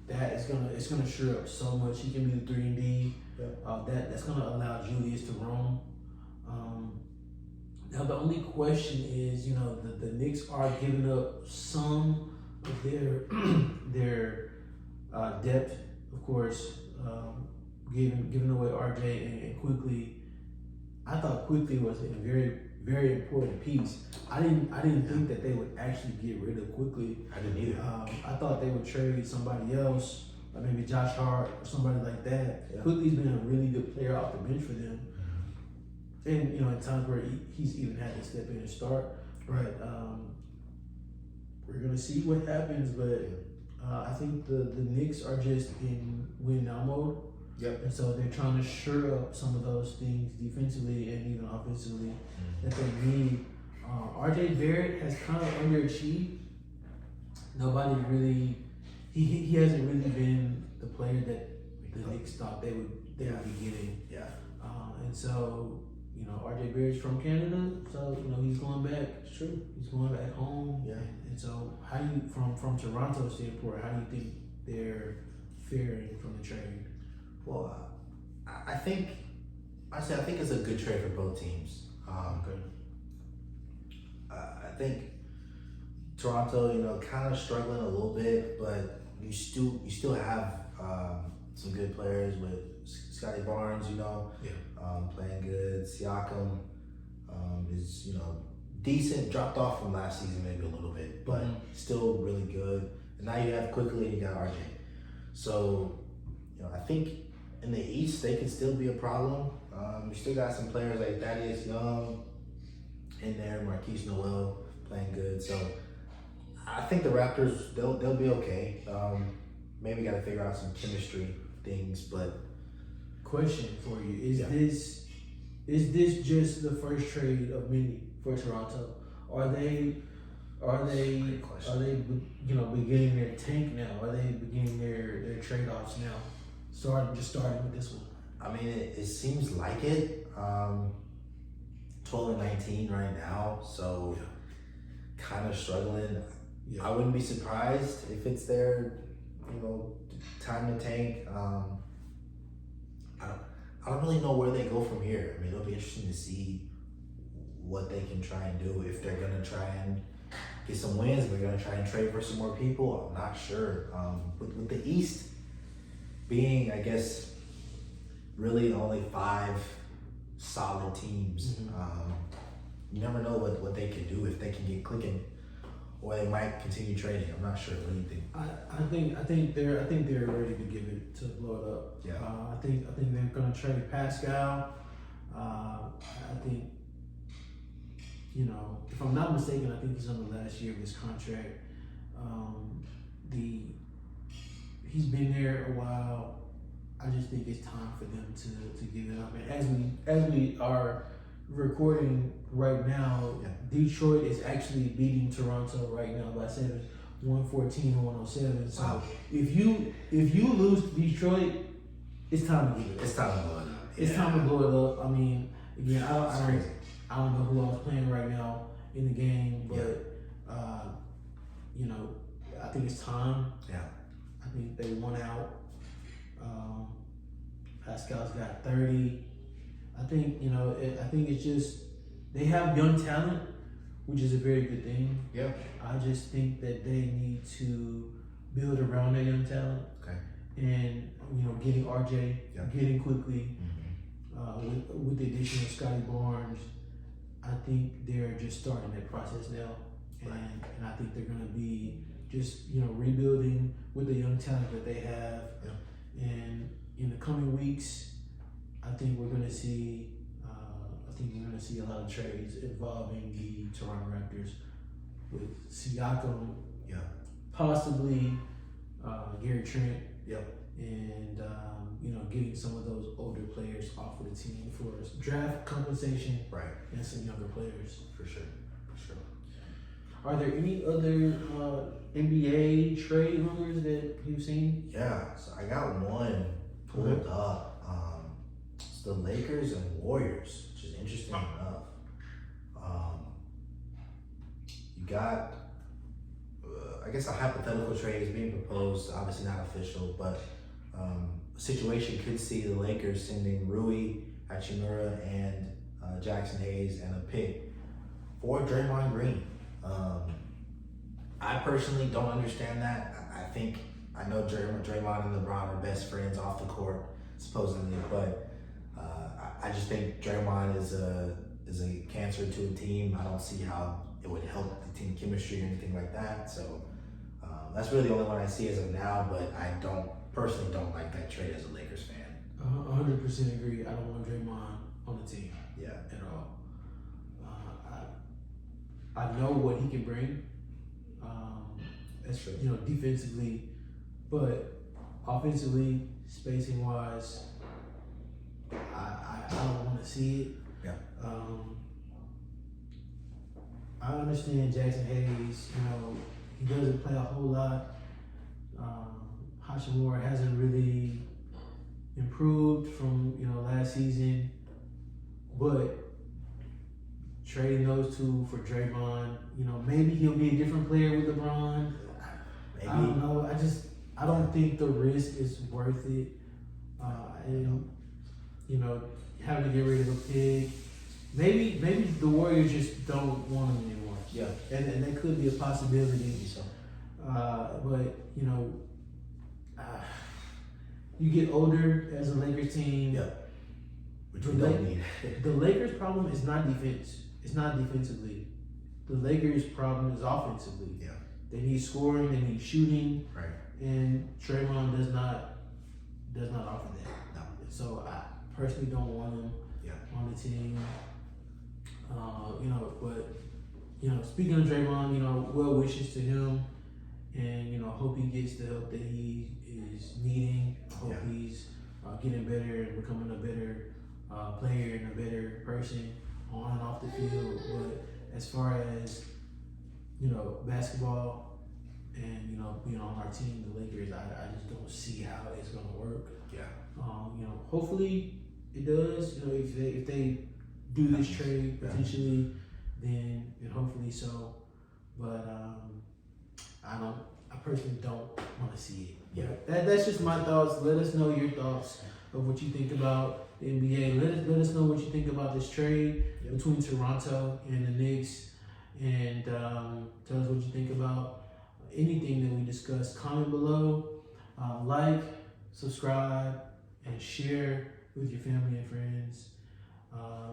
Speaker 1: That it's gonna sure up so much. He can be the 3-and-D.
Speaker 2: Yeah.
Speaker 1: That's gonna allow Julius to roam. Now the only question is, the Knicks are giving up some of their depth, of course, giving away RJ and Quickly. I thought Quickly was a very, very important piece. I didn't think that they would actually get rid of Quickly.
Speaker 2: I didn't either.
Speaker 1: I thought they would trade somebody else, like maybe Josh Hart or somebody like that.
Speaker 2: Yeah.
Speaker 1: Quickly's been a really good player off the bench for them. And at times where he's even had to step in and start. But we're gonna see what happens. But I think the Knicks are just in win now mode.
Speaker 2: Yep.
Speaker 1: And so they're trying to shore up some of those things defensively and even offensively that they need. RJ Barrett has kind of underachieved. Nobody really, he hasn't really been the player that the Knicks thought they would be getting.
Speaker 2: Yeah.
Speaker 1: And so, RJ Barrett's from Canada, so he's going back.
Speaker 2: It's true.
Speaker 1: He's going back home.
Speaker 2: Yeah.
Speaker 1: And so, how do you, from Toronto's standpoint, how do you think they're faring from the trade?
Speaker 2: Well, I think I think it's a good trade for both teams. I think Toronto, kind of struggling a little bit, but you still have some good players with Scotty Barnes, playing good. Siakam is decent, dropped off from last season maybe a little bit, but still really good. And now you have Quickly and you got RJ. So I think in the East they can still be a problem. You still got some players like Thaddeus Young in there, Marquise Noel playing good. So I think the Raptors they'll be okay. Maybe got to figure out some chemistry things, but
Speaker 1: question for you is this just the first trade of many for Toronto? Are they beginning their tank now? Are they beginning their trade offs now? Starting with this one.
Speaker 2: I mean, it seems like it. 12-19 right now, so kind of struggling. I wouldn't be surprised if it's their, time to tank. I don't really know where they go from here. I mean, it'll be interesting to see what they can try and do. If they're gonna try and get some wins, if they're gonna try and trade for some more people. I'm not sure. With the East being, I guess, really only 5 solid teams, you never know what they can do if they can get clicking, or they might continue trading. I'm not sure. What do you think?
Speaker 1: I think they're ready to give it to blow it up.
Speaker 2: Yeah.
Speaker 1: I think they're gonna trade Pascal. I think if I'm not mistaken, I think he's on the last year of his contract. He's been there a while. I just think it's time for them to give it up. And as we are recording right now, Detroit is actually beating Toronto right now by 7, 114-107. So
Speaker 2: wow.
Speaker 1: if you lose to Detroit, it's time to give it up.
Speaker 2: It's time to blow it up.
Speaker 1: It's time to blow it up. I mean, again, I don't know who I was playing right now in the game, but I think it's time.
Speaker 2: Yeah.
Speaker 1: I think they won out. Pascal's got 30. I think it's just they have young talent, which is a very good thing.
Speaker 2: Yeah.
Speaker 1: I just think that they need to build around that young talent.
Speaker 2: Okay.
Speaker 1: And getting RJ, getting Quickly, with the addition of Scotty Barnes, I think they're just starting that process now, and I think they're going to be just rebuilding with the young talent that they have, and in the coming weeks, I think we're going to see a lot of trades involving the Toronto Raptors with Siakam, possibly Gary Trent, and getting some of those older players off of the team for draft compensation, and some younger players.
Speaker 2: For sure.
Speaker 1: Are there any other NBA trade rumors that you've seen?
Speaker 2: Yeah, so I got one pulled up. It's the Lakers and Warriors, which is interesting enough. You got, I guess, a hypothetical trade is being proposed, obviously not official, but a situation could see the Lakers sending Rui Hachimura and Jackson Hayes and a pick for Draymond Green. I personally don't understand that. I know Draymond and LeBron are best friends off the court, supposedly, but I just think Draymond is a cancer to a team. I don't see how it would help the team chemistry or anything like that. So that's really the only one I see as of now, but I personally don't like that trade as a Lakers fan.
Speaker 1: 100% agree. I don't want Draymond on the team. At all. I know what he can bring. That's true. Defensively, but offensively, spacing wise, I don't want to see it.
Speaker 2: Yeah.
Speaker 1: I understand Jackson Hayes. He doesn't play a whole lot. Hachimura hasn't really improved from last season, but trading those two for Draymond, maybe he'll be a different player with LeBron. Maybe. I don't know. I don't think the risk is worth it. having to get rid of a pig. Maybe the Warriors just don't want him anymore.
Speaker 2: Yeah.
Speaker 1: And that could be a possibility.
Speaker 2: So.
Speaker 1: But you get older as a Lakers team.
Speaker 2: Yeah. Which we don't need.
Speaker 1: The Lakers' problem is not defense. It's not defensively. The Lakers' problem is offensively.
Speaker 2: Yeah.
Speaker 1: They need scoring. They need shooting.
Speaker 2: Right.
Speaker 1: And Draymond does not offer that.
Speaker 2: No.
Speaker 1: So I personally don't want him on the team. But speaking of Draymond, well wishes to him, and hope he gets the help that he is needing. I hope he's getting better and becoming a better player and a better person on and off the field. But as far as basketball and being on our team, the Lakers, I just don't see how it's gonna work.
Speaker 2: Yeah.
Speaker 1: Hopefully it does. If they do this trade potentially, then hopefully so. But I personally don't want to see it.
Speaker 2: Yeah.
Speaker 1: That's just my thoughts. Let us know your thoughts of what you think about the NBA. Let us know what you think about this trade between Toronto and the Knicks, and tell us what you think about anything that we discussed. Comment below, like, subscribe, and share with your family and friends.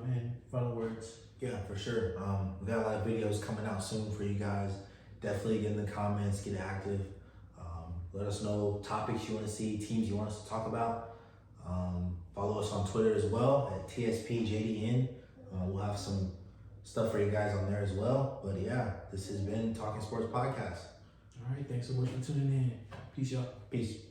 Speaker 1: And final words.
Speaker 2: Yeah, for sure. We got a lot of videos coming out soon for you guys. Definitely get in the comments, get active. Let us know topics you want to see, teams you want us to talk about. Follow us on Twitter as well at TSPJDN. We'll have some stuff for you guys on there as well. But yeah, this has been Talking Sports Podcast.
Speaker 1: All right, thanks so much for tuning in. Peace, y'all.
Speaker 2: Peace.